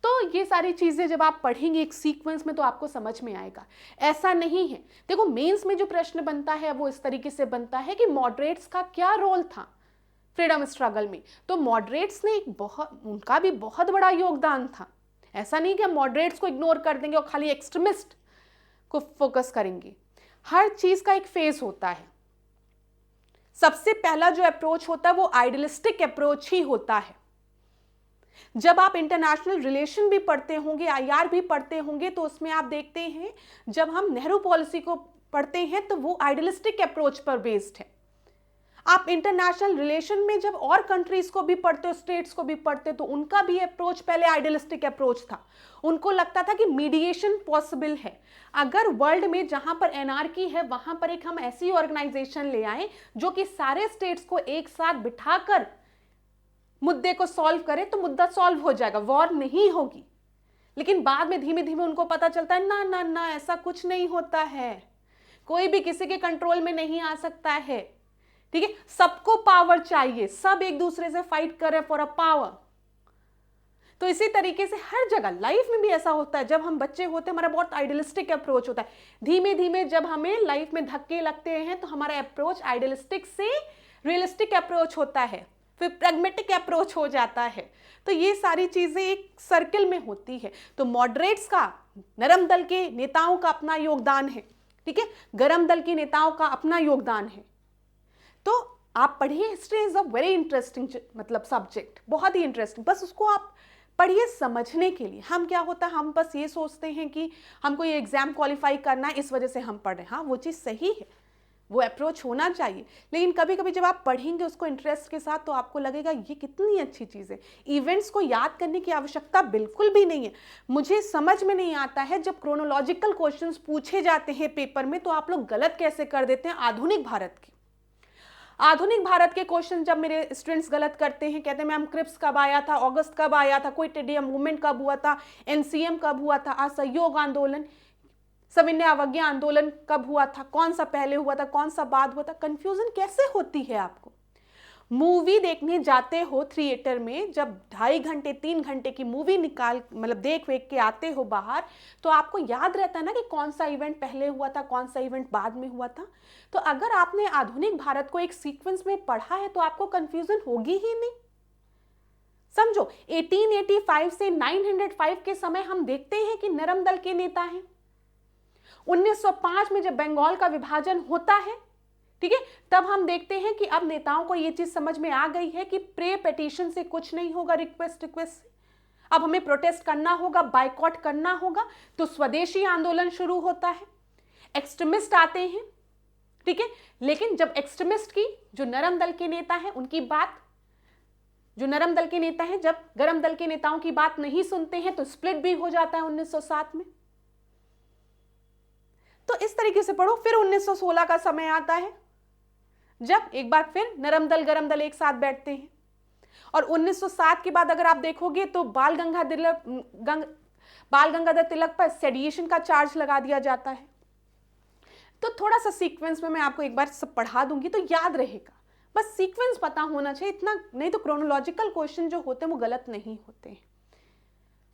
तो ये सारी चीजें जब आप पढ़ेंगे एक सीक्वेंस में तो आपको समझ में आएगा। ऐसा नहीं है, देखो मेंस में जो प्रश्न बनता है वो इस तरीके से बनता है कि मॉडरेट्स का क्या रोल था फ्रीडम स्ट्रगल में। तो मॉडरेट्स ने उनका भी बहुत बड़ा योगदान था। ऐसा नहीं कि हम मॉडरेट्स को इग्नोर कर देंगे और खाली एक्सट्रीमिस्ट को फोकस करेंगे। हर चीज का एक फेज होता है। सबसे पहला जो अप्रोच होता है वो आइडियलिस्टिक अप्रोच ही होता है। जब आप इंटरनेशनल रिलेशन भी पढ़ते होंगे, IR भी पढ़ते होंगे, तो उसमें आप देखते हैं जब हम नेहरू पॉलिसी को पढ़ते हैं तो वो आइडियलिस्टिक अप्रोच पर बेस्ड है। आप इंटरनेशनल रिलेशन में जब और कंट्रीज को भी पढ़ते हो, स्टेट्स को भी पढ़ते, तो उनका भी अप्रोच पहले आइडियलिस्टिक अप्रोच था। उनको लगता था कि मीडिएशन पॉसिबल है। अगर वर्ल्ड में जहां पर एनार्की है वहां पर एक हम ऐसी ऑर्गेनाइजेशन ले आए जो कि सारे स्टेट्स को एक साथ बिठाकर मुद्दे को सॉल्व करे, तो मुद्दा सॉल्व हो जाएगा, वॉर नहीं होगी। लेकिन बाद में धीमे धीमे उनको पता चलता है ना ना ना, ऐसा कुछ नहीं होता है, कोई भी किसी के कंट्रोल में नहीं आ सकता है, ठीक है, सबको पावर चाहिए, सब एक दूसरे से फाइट कर रहे फॉर अ पावर। तो इसी तरीके से हर जगह लाइफ में भी ऐसा होता है। जब हम बच्चे होते हैं हमारा बहुत आइडियलिस्टिक अप्रोच होता है, धीमे धीमे जब हमें लाइफ में धक्के लगते हैं तो हमारा अप्रोच आइडियलिस्टिक से रियलिस्टिक अप्रोच होता है, फिर प्रैग्मेटिक अप्रोच हो जाता है। तो ये सारी चीजें एक सर्किल में होती है। तो मॉडरेट्स का, नरम दल के नेताओं का अपना योगदान है, ठीक है, गरम दल के नेताओं का अपना योगदान है। तो आप पढ़िए, history is a very interesting मतलब सब्जेक्ट, बहुत ही इंटरेस्टिंग। बस उसको आप पढ़िए समझने के लिए। हम क्या होता है, हम बस ये सोचते हैं कि हमको ये एग्जाम क्वालिफाई करना है, इस वजह से हम पढ़ रहे हैं। हाँ, वो चीज़ सही है, वो अप्रोच होना चाहिए, लेकिन कभी कभी जब आप पढ़ेंगे उसको इंटरेस्ट के साथ तो आपको लगेगा ये कितनी अच्छी चीज़ है। इवेंट्स को याद करने की आवश्यकता बिल्कुल भी नहीं है। मुझे समझ में नहीं आता है जब क्रोनोलॉजिकल क्वेश्चंस पूछे जाते हैं पेपर में तो आप लोग गलत कैसे कर देते हैं। आधुनिक भारत के क्वेश्चन जब मेरे स्टूडेंट्स गलत करते हैं, कहते हैं मैम क्रिप्स कब आया था, अगस्त कब आया था, क्विट इंडिया मूवमेंट कब हुआ था, NCM कब हुआ था, असहयोग आंदोलन, सविनय अवज्ञा आंदोलन कब हुआ था, कौन सा पहले हुआ था, कौन सा बाद हुआ था? कंफ्यूजन कैसे होती है आपको? मूवी देखने जाते हो थिएटर में, जब 2.5 घंटे 3 घंटे की मूवी निकाल मतलब देख वेख के आते हो बाहर, तो आपको याद रहता है ना कि कौन सा इवेंट पहले हुआ था, कौन सा इवेंट बाद में हुआ था। तो अगर आपने आधुनिक भारत को एक सीक्वेंस में पढ़ा है तो आपको कंफ्यूजन होगी ही नहीं। समझो, 1885 से 905 के समय हम देखते हैं कि नरम दल के नेता हैं। 1905 में जब बंगाल का विभाजन होता है, ठीक है, तब हम देखते हैं कि अब नेताओं को यह चीज समझ में आ गई है कि प्रे पेटिशन से कुछ नहीं होगा, रिक्वेस्ट से अब हमें प्रोटेस्ट करना होगा, बाइकॉट करना होगा। तो स्वदेशी आंदोलन शुरू होता है, एक्सट्रीमिस्ट आते हैं, ठीक है। लेकिन जब एक्सट्रीमिस्ट की जो नरम दल के नेता हैं उनकी बात, जो नरम दल के नेता हैं जब गरम दल के नेताओं की बात नहीं सुनते हैं तो स्प्लिट भी हो जाता है 1907 में। तो इस तरीके से पढ़ो। फिर 1916 का समय आता है जब एक बार फिर नरम दल गरम दल एक साथ बैठते हैं, और 1907 के बाद अगर आप देखोगे तो बाल गंगाधर तिलक पर सेडिशन का चार्ज लगा दिया जाता है। तो थोड़ा सा सीक्वेंस में मैं आपको एक बार सब पढ़ा दूंगी तो याद रहेगा, बस सीक्वेंस पता होना चाहिए, इतना नहीं तो क्रोनोलॉजिकल क्वेश्चन जो होते हैं वो गलत नहीं होते हैं,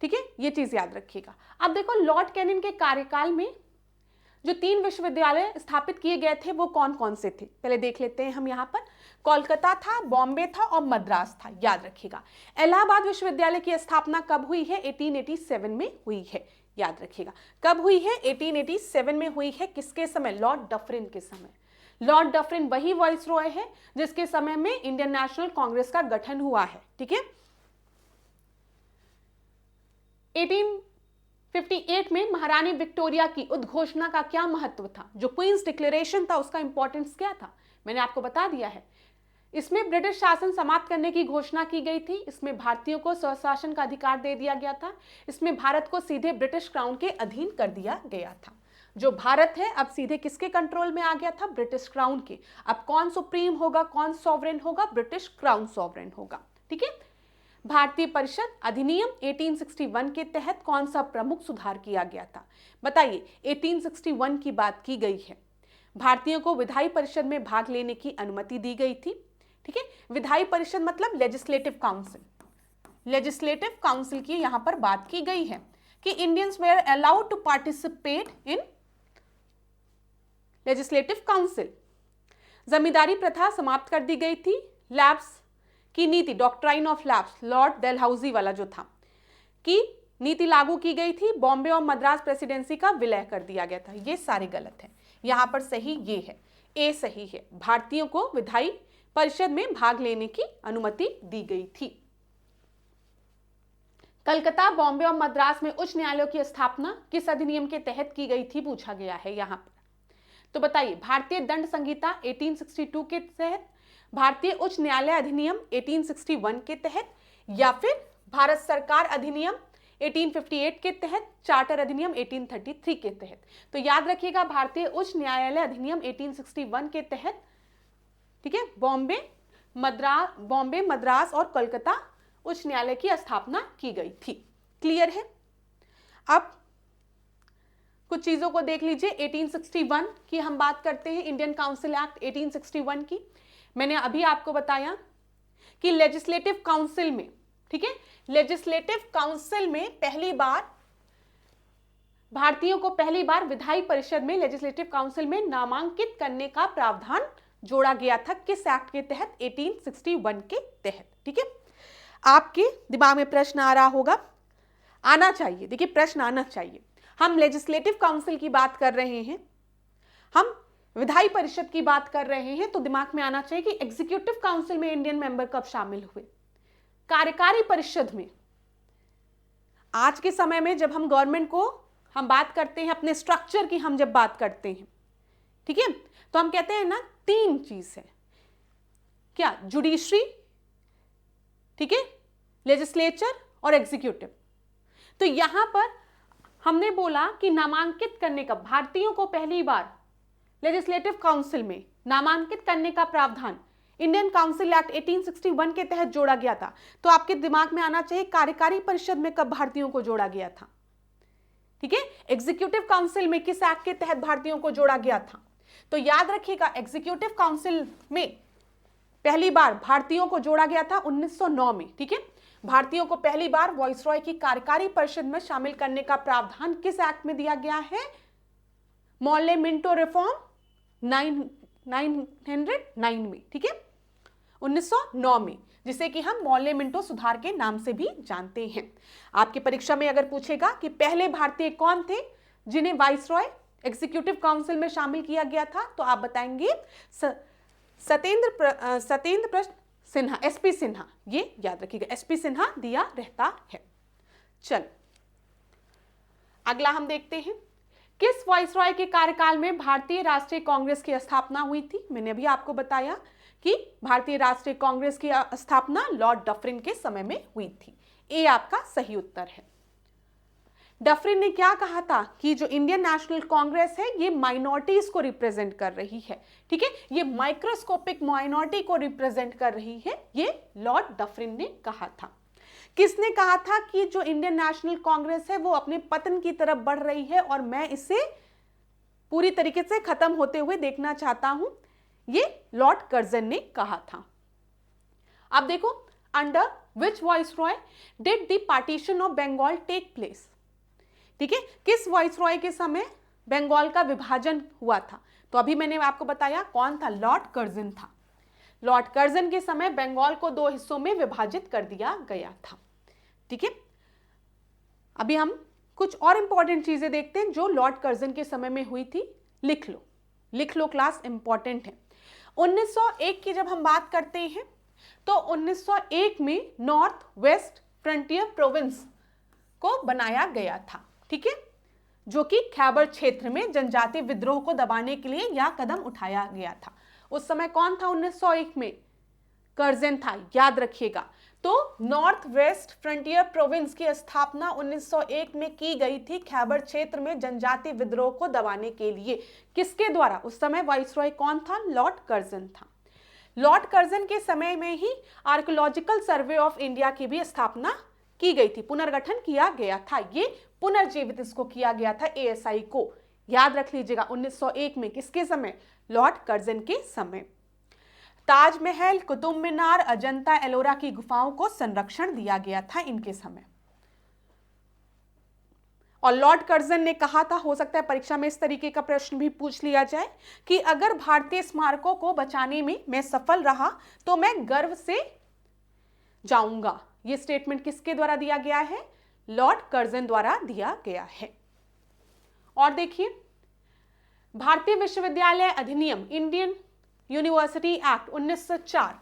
ठीक है, ये चीज याद रखिएगा। अब देखो, लॉर्ड कैनिंग के कार्यकाल में जो 3 विश्वविद्यालय स्थापित किए गए थे वो कौन कौन से थे, पहले देख लेते हैं हम। यहाँ पर कोलकाता था, बॉम्बे था और मद्रास था, याद रखिएगा। इलाहाबाद विश्वविद्यालय की स्थापना कब हुई है? 1887 में हुई है, याद रखिएगा। कब हुई है? 1887 में हुई है। किसके समय? लॉर्ड डफरिन के समय। लॉर्ड डफरिन वही वाइसरॉय है जिसके समय में इंडियन नेशनल कांग्रेस का गठन हुआ है, ठीक है। 1858 में महारानी विक्टोरिया की उद्घोषणा का क्या महत्व था? जो क्वींस डिक्लेरेशन था उसका इंपॉर्टेंस क्या था? मैंने आपको बता दिया है। इसमें ब्रिटिश शासन समाप्त करने की घोषणा की गई थी। इसमें भारतीयों को स्वशासन का अधिकार दे दिया गया था। इसमें भारत को सीधे ब्रिटिश क्राउन के अधीन कर दिया गया था। जो भारत है अब सीधे किसके कंट्रोल में आ गया था? ब्रिटिश क्राउन के। अब कौन सुप्रीम होगा, कौन सॉवरेन होगा? ब्रिटिश क्राउन सॉवरेन होगा, ठीक है। भारतीय परिषद अधिनियम 1861 के तहत कौन सा प्रमुख सुधार किया गया था? बताइए, 1861 की बात की गई है। भारतीयों को विधायी परिषद में भाग लेने की अनुमति दी गई थी, ठीक है। विधायी परिषद मतलब लेजिस्लेटिव काउंसिल। लेजिस्लेटिव काउंसिल की यहां पर बात की गई है कि Indians were allowed to participate in legislative council. जमींदारी प्रथा समाप्त कर दी गई थी। लैब्स की नीति, doctrine of lapse, Lord Dalhousie वाला जो था, की नीति लागू की गई थी। बॉम्बे और मद्रास प्रेसिडेंसी का विलय कर दिया गया था। ये सारे गलत है, यहां पर सही ये है, ए सही है। भारतीयों को विधायी परिषद में भाग लेने की अनुमति दी गई थी। कलकत्ता, बॉम्बे और मद्रास में उच्च न्यायालयों की स्थापना किस अधिनियम के तहत की गई थी? पूछा गया है यहां पर। तो बताइए, भारतीय दंड संहिता 1862 के तहत, भारतीय उच्च न्यायालय अधिनियम 1861 के तहत, या फिर भारत सरकार अधिनियम 1858 के तहत, चार्टर अधिनियम 1833 के तहत। तो याद रखिएगा, भारतीय उच्च न्यायालय अधिनियम 1861 के तहत, ठीक है। बॉम्बे, मद्रास और कोलकाता उच्च न्यायालय की स्थापना की गई थी। क्लियर है? अब कुछ चीजों को देख लीजिए। 1861 की हम बात करते हैं, इंडियन काउंसिल एक्ट 1861 की। मैंने अभी आपको बताया कि लेजिस्लेटिव काउंसिल में, ठीक है, लेजिस्लेटिव काउंसिल में पहली बार भारतीयों को पहली बार विधायी परिषद में, लेजिस्लेटिव काउंसिल में नामांकित करने का प्रावधान जोड़ा गया था। किस एक्ट के तहत? 1861 के तहत, ठीक है। आपके दिमाग में प्रश्न आ रहा होगा, आना चाहिए, देखिए प्रश्न आना चाहिए। हम लेजिस्लेटिव काउंसिल की बात कर रहे हैं, हम विधायी परिषद की बात कर रहे हैं, तो दिमाग में आना चाहिए कि एग्जीक्यूटिव काउंसिल में इंडियन मेंबर कब शामिल हुए? कार्यकारी परिषद में। आज के समय में जब हम गवर्नमेंट को हम बात करते हैं, अपने स्ट्रक्चर की हम जब बात करते हैं, ठीक है, तो हम कहते हैं ना 3 चीज है, क्या? जुडिशरी, ठीक है, लेजिस्लेचर और एग्जीक्यूटिव। तो यहां पर हमने बोला कि नामांकित करने का, भारतीयों को पहली बार लेजिस्लेटिव काउंसिल में नामांकित करने का प्रावधान इंडियन काउंसिल एक्ट 1861 के तहत जोड़ा गया था। तो आपके दिमाग में आना चाहिए कार्यकारी परिषद में कब भारतीयों को जोड़ा गया था? ठीक है। एग्जीक्यूटिव काउंसिल में किस एक्ट के तहत भारतीयों को जोड़ा गया था? तो याद रखिएगा, एग्जीक्यूटिव काउंसिल में पहली बार भारतीयों को जोड़ा गया था 1909 में। ठीक है, भारतीयों को पहली बार वाइसरॉय की कार्यकारी परिषद में शामिल करने का प्रावधान किस एक्ट में दिया गया है? मॉर्ले मिंटो रिफॉर्म 909 में। ठीक है, 1909 में, जिसे कि हम मॉर्ले मिंटो सुधार के नाम से भी जानते हैं। आपकी परीक्षा में अगर पूछेगा कि पहले भारतीय कौन थे जिन्हें वाइसरॉय एग्जीक्यूटिव काउंसिल में शामिल किया गया था, तो आप बताएंगे सत्येंद्र प्रसाद सिन्हा, एसपी सिन्हा। ये याद रखिएगा, एसपी सिन्हा दिया रहता है। चल अगला हम देखते हैं, किस वाइसरॉय के कार्यकाल में भारतीय राष्ट्रीय कांग्रेस की स्थापना हुई थी? मैंने अभी आपको बताया कि भारतीय राष्ट्रीय कांग्रेस की स्थापना लॉर्ड डफरिन के समय में हुई थी। ये आपका सही उत्तर है। डफरिन ने क्या कहा था कि जो इंडियन नेशनल कांग्रेस है ये माइनॉरिटीज को रिप्रेजेंट कर रही है। ठीक है, ये माइक्रोस्कोपिक माइनॉरिटी को रिप्रेजेंट कर रही है, ये लॉर्ड डफरिन ने कहा था। किसने कहा था कि जो इंडियन नेशनल कांग्रेस है वो अपने पतन की तरफ बढ़ रही है और मैं इसे पूरी तरीके से खत्म होते हुए देखना चाहता हूं? ये लॉर्ड कर्जन ने कहा था। अब देखो, under which viceroy did the partition of Bengal take place? ठीक है, किस वाइसरॉय के समय बंगाल का विभाजन हुआ था? तो अभी मैंने आपको बताया कौन था, लॉर्ड कर्जन था। लॉर्ड कर्जन के समय बंगाल को 2 हिस्सों में विभाजित कर दिया गया था। ठीक है, अभी हम कुछ और इंपॉर्टेंट चीजें देखते हैं जो लॉर्ड कर्जन के समय में हुई थी। लिख लो क्लास, इंपॉर्टेंट है। 1901 की जब हम बात करते हैं तो 1901 में नॉर्थ वेस्ट फ्रंटियर प्रोविंस को बनाया गया था। ठीक है, जो कि खैबर क्षेत्र में जनजातीय विद्रोह को दबाने के लिए यह कदम उठाया गया था। उस समय कौन था 1901 में? कर्जन था, याद रखिएगा। तो नॉर्थ वेस्ट फ्रंटियर प्रोविंस की स्थापना 1901 में की गई थी खैबर क्षेत्र में जनजातीय विद्रोह को दबाने के लिए। किसके द्वारा? उस समय वाइसरॉय कौन था? लॉर्ड कर्जन था। लॉर्ड कर्जन के समय में ही आर्कियोलॉजिकल सर्वे ऑफ इंडिया की भी स्थापना की गई थी, पुनर्गठन किया गया था। ये पुनर्जीवित इसको किया गया था, एएसआई को। याद रख लीजिएगा, 1901 में किसके समय? लॉर्ड कर्जन के समय। ताजमहल, कुतुब मीनार, अजंता एलोरा की गुफाओं को संरक्षण दिया गया था इनके समय। और लॉर्ड कर्जन ने कहा था, हो सकता है परीक्षा में इस तरीके का प्रश्न भी पूछ लिया जाए कि अगर भारतीय स्मारकों को बचाने में मैं सफल रहा तो मैं गर्व से जाऊंगा। यह स्टेटमेंट किसके द्वारा दिया गया है? लॉर्ड कर्जन द्वारा दिया गया है। और देखिए, भारतीय विश्वविद्यालय अधिनियम, इंडियन यूनिवर्सिटी एक्ट 1904,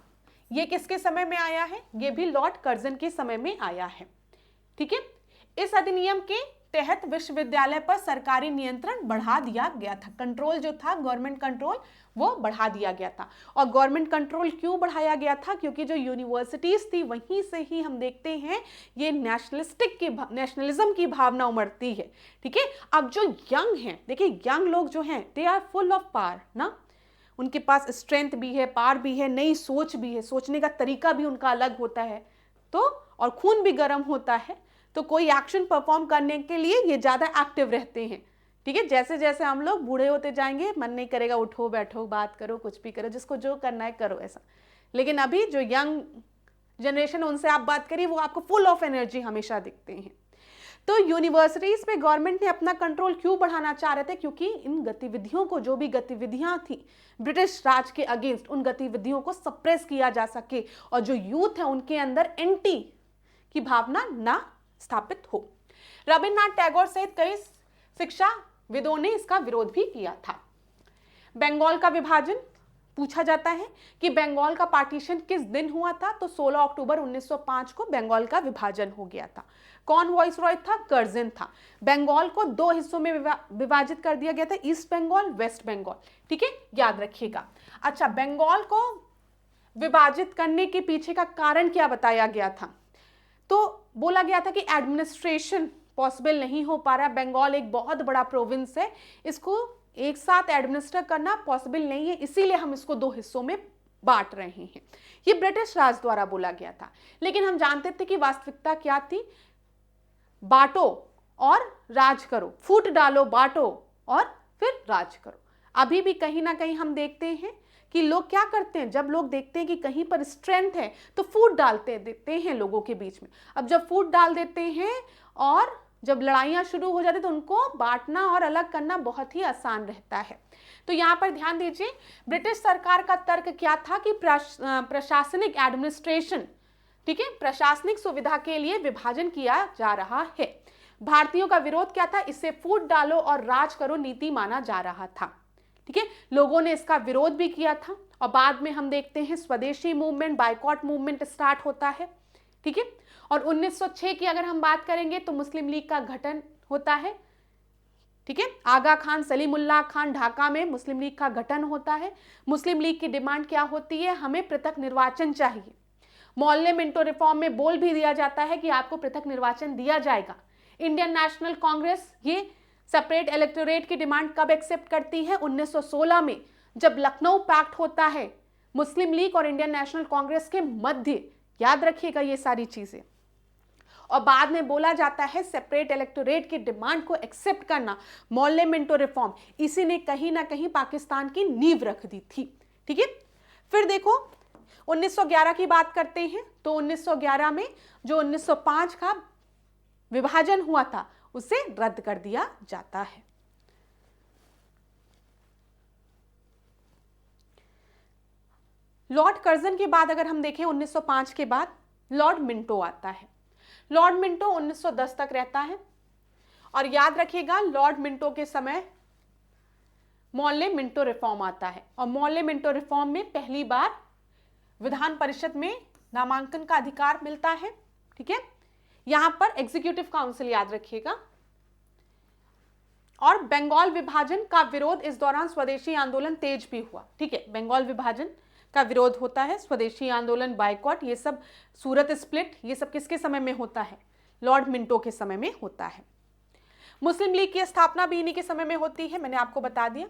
ये किसके समय में आया है? ये भी लॉर्ड कर्जन के समय में आया है। ठीक है, इस अधिनियम के तहत विश्वविद्यालय पर सरकारी नियंत्रण बढ़ा दिया गया था। कंट्रोल जो था, गवर्नमेंट कंट्रोल, वो बढ़ा दिया गया था। और गवर्नमेंट कंट्रोल क्यों बढ़ाया गया था? क्योंकि जो यूनिवर्सिटीज थी वहीं से ही हम देखते हैं ये नेशनलिज्म की भावना उमड़ती है। ठीक है, अब जो यंग हैं, देखिए यंग लोग जो हैं, they are full of power ना, उनके पास स्ट्रेंथ भी है, पावर भी है, नई सोच भी है, सोचने का तरीका भी उनका अलग होता है, तो और खून भी गर्म होता है, तो कोई एक्शन परफॉर्म करने के लिए ये ज़्यादा एक्टिव रहते हैं। ठीक है, जैसे जैसे हम लोग बूढ़े होते जाएंगे, मन नहीं करेगा, उठो बैठो बात करो, कुछ भी करो, जिसको जो करना है करो, ऐसा। लेकिन अभी जो यंग जनरेशन, उनसे आप बात करिए, वो आपको फुल ऑफ एनर्जी हमेशा दिखते हैं। तो यूनिवर्सिटीज पे गवर्नमेंट ने अपना कंट्रोल क्यों बढ़ाना चाह रहे थे? क्योंकि इन गतिविधियों को, जो भी गतिविधियां थी ब्रिटिश राज के अगेंस्ट, उन गतिविधियों को सप्रेस किया जा सके और जो यूथ है उनके अंदर एंटी की भावना ना स्थापित हो। रविन्द्रनाथ टैगोर सहित कई शिक्षाविदों ने इसका विरोध भी किया था। बंगाल का विभाजन पूछा जाता है कि बंगाल का पार्टीशन किस दिन हुआ था? तो 16 अक्टूबर 1905 को बंगाल का विभाजन हो गया था। कौन वाइसरॉय था? कर्जन था। बंगाल को 2 हिस्सों में विभाजित कर दिया गया था, ईस्ट बंगाल, वेस्ट बंगाल। ठीक है, याद रखिएगा। अच्छा, बंगाल को विभाजित करने के पीछे का कारण क्या बताया गया था? तो बोला गया था कि एडमिनिस्ट्रेशन पॉसिबल नहीं हो पा रहा, बंगाल एक बहुत बड़ा प्रोविंस है, इसको एक साथ एडमिनिस्टर करना पॉसिबल नहीं है, इसीलिए हम इसको 2 हिस्सों में बांट रहे हैं। ये ब्रिटिश राज द्वारा बोला गया था, लेकिन हम जानते थे कि वास्तविकता क्या थी। बांटो और राज करो, फूट डालो बांटो और फिर राज करो। अभी भी कहीं ना कहीं हम देखते हैं कि लोग क्या करते हैं, जब लोग देखते हैं कि कहीं पर स्ट्रेंथ है तो फूट डालते देते हैं लोगों के बीच में। अब जब फूट डाल देते हैं और जब लड़ाइयाँ शुरू हो जाती तो उनको बांटना और अलग करना बहुत ही आसान रहता है। तो यहाँ पर ध्यान दीजिए, ब्रिटिश सरकार का तर्क क्या था कि प्रशासनिक एडमिनिस्ट्रेशन, ठीक है, प्रशासनिक सुविधा के लिए विभाजन किया जा रहा है। भारतीयों का विरोध क्या था, इसे फूट डालो और राज करो नीति माना जा रहा था। ठीक है, लोगों ने इसका विरोध भी किया था और बाद में हम देखते हैं स्वदेशी मूवमेंट, बायकॉट मूवमेंट स्टार्ट होता है। ठीक है, और 1906 की अगर हम बात करेंगे तो मुस्लिम लीग का गठन होता है। ठीक है, आगा खान, सलीमुल्लाह खान, ढाका में मुस्लिम लीग का गठन होता है। मुस्लिम लीग की डिमांड क्या होती है, हमें पृथक निर्वाचन चाहिए। मोहल्ले मिंटो रिफॉर्म में बोल भी दिया जाता है कि आपको पृथक निर्वाचन दिया जाएगा। इंडियन नेशनल कांग्रेस ये सेपरेट इलेक्टोरेट की डिमांड कब एक्सेप्ट करती है, 1916 में, जब लखनऊ पैक्ट होता है मुस्लिम लीग और इंडियन नेशनल कांग्रेस के मध्य। याद रखिएगा ये सारी चीजें। और बाद में बोला जाता है सेपरेट इलेक्टोरेट की डिमांड को एक्सेप्ट करना, मोहल्ले मिंटो रिफॉर्म, इसी ने कहीं ना कहीं पाकिस्तान की नींव रख दी थी। ठीक है, फिर देखो 1911 की बात करते हैं तो 1911 में जो 1905 का विभाजन हुआ था उसे रद्द कर दिया जाता है। लॉर्ड कर्जन के बाद अगर हम देखें 1905 के बाद लॉर्ड मिंटो आता है। लॉर्ड मिंटो 1910 तक रहता है और याद रखिएगा लॉर्ड मिंटो के समय मोहल्ले मिंटो रिफॉर्म आता है और मोहल्ले मिंटो रिफॉर्म में पहली बार विधान परिषद में नामांकन का अधिकार मिलता है। ठीक है, यहां पर एग्जीक्यूटिव काउंसिल याद रखिएगा। और बंगाल विभाजन का विरोध, इस दौरान स्वदेशी आंदोलन तेज भी हुआ। ठीक है, बंगाल विभाजन का विरोध होता है, स्वदेशी आंदोलन, बायकॉट, ये सब, सूरत स्प्लिट, ये सब किसके समय में होता है, लॉर्ड मिंटो के समय में होता है। मुस्लिम लीग की स्थापना भी इन्हीं के समय में होती है, मैंने आपको बता दिया।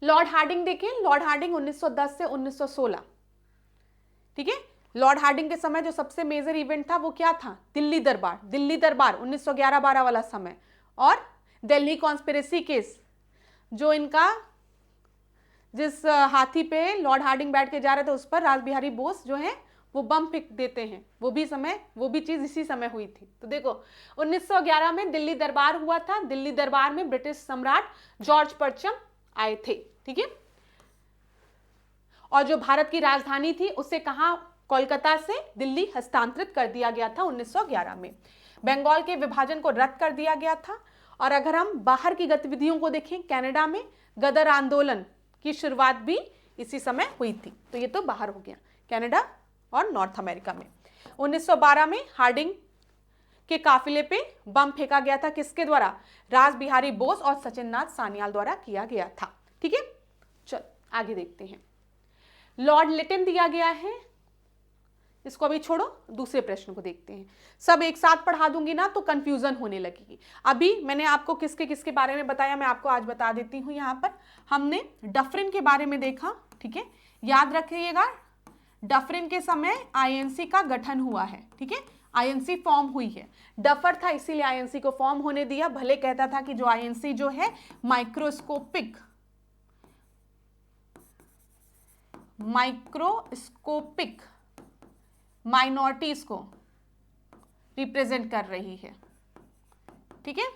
लॉर्ड हार्डिंग देखें, लॉर्ड हार्डिंग 1910 से 1916। ठीक है, लॉर्ड हार्डिंग के समय जो सबसे मेजर इवेंट था वो क्या था, दिल्ली दरबार। दिल्ली दरबार 1911-12 वाला समय, और दिल्ली कॉन्स्पिरेसी केस, जो इनका जिस हाथी पे लॉर्ड हार्डिंग बैठ के जा रहे थे उस पर रास बिहारी बोस जो है वो बम फेंक देते हैं, वो भी चीज इसी समय हुई थी। तो देखो 1911 में दिल्ली दरबार हुआ था। दिल्ली दरबार में ब्रिटिश सम्राट जॉर्ज परचम आए थे। ठीक है, और जो भारत की राजधानी थी उसे कहां, कोलकाता से दिल्ली हस्तांतरित कर दिया गया था 1911 में। बंगाल के विभाजन को रद्द कर दिया गया था। और अगर हम बाहर की गतिविधियों को देखें, कनाडा में गदर आंदोलन की शुरुआत भी इसी समय हुई थी। तो ये तो बाहर हो गया, कनाडा और नॉर्थ अमेरिका में। 1912 में हार्डिंग के काफिले पे बम फेंका गया था, किसके द्वारा, रास बिहारी बोस और सचिन नाथ सान्याल द्वारा किया गया था। ठीक है, चल आगे देखते हैं। लॉर्ड लिटन दिया गया है, इसको अभी छोड़ो, दूसरे प्रश्न को देखते हैं। सब एक साथ पढ़ा दूंगी ना तो कंफ्यूजन होने लगेगी। अभी मैंने आपको किसके किसके बारे में बताया, मैं आपको आज बता देती हूं। यहां पर हमने डफरिन के बारे में देखा। ठीक है, याद रखिएगा डफरिन के समय आईएनसी का गठन हुआ है। ठीक है, आईएनसी फॉर्म हुई है, डफर था इसीलिए आईएनसी को फॉर्म होने दिया। भले कहता था कि जो आईएनसी जो है माइक्रोस्कोपिक माइनॉरिटीज को रिप्रेजेंट कर रही है। ठीक है,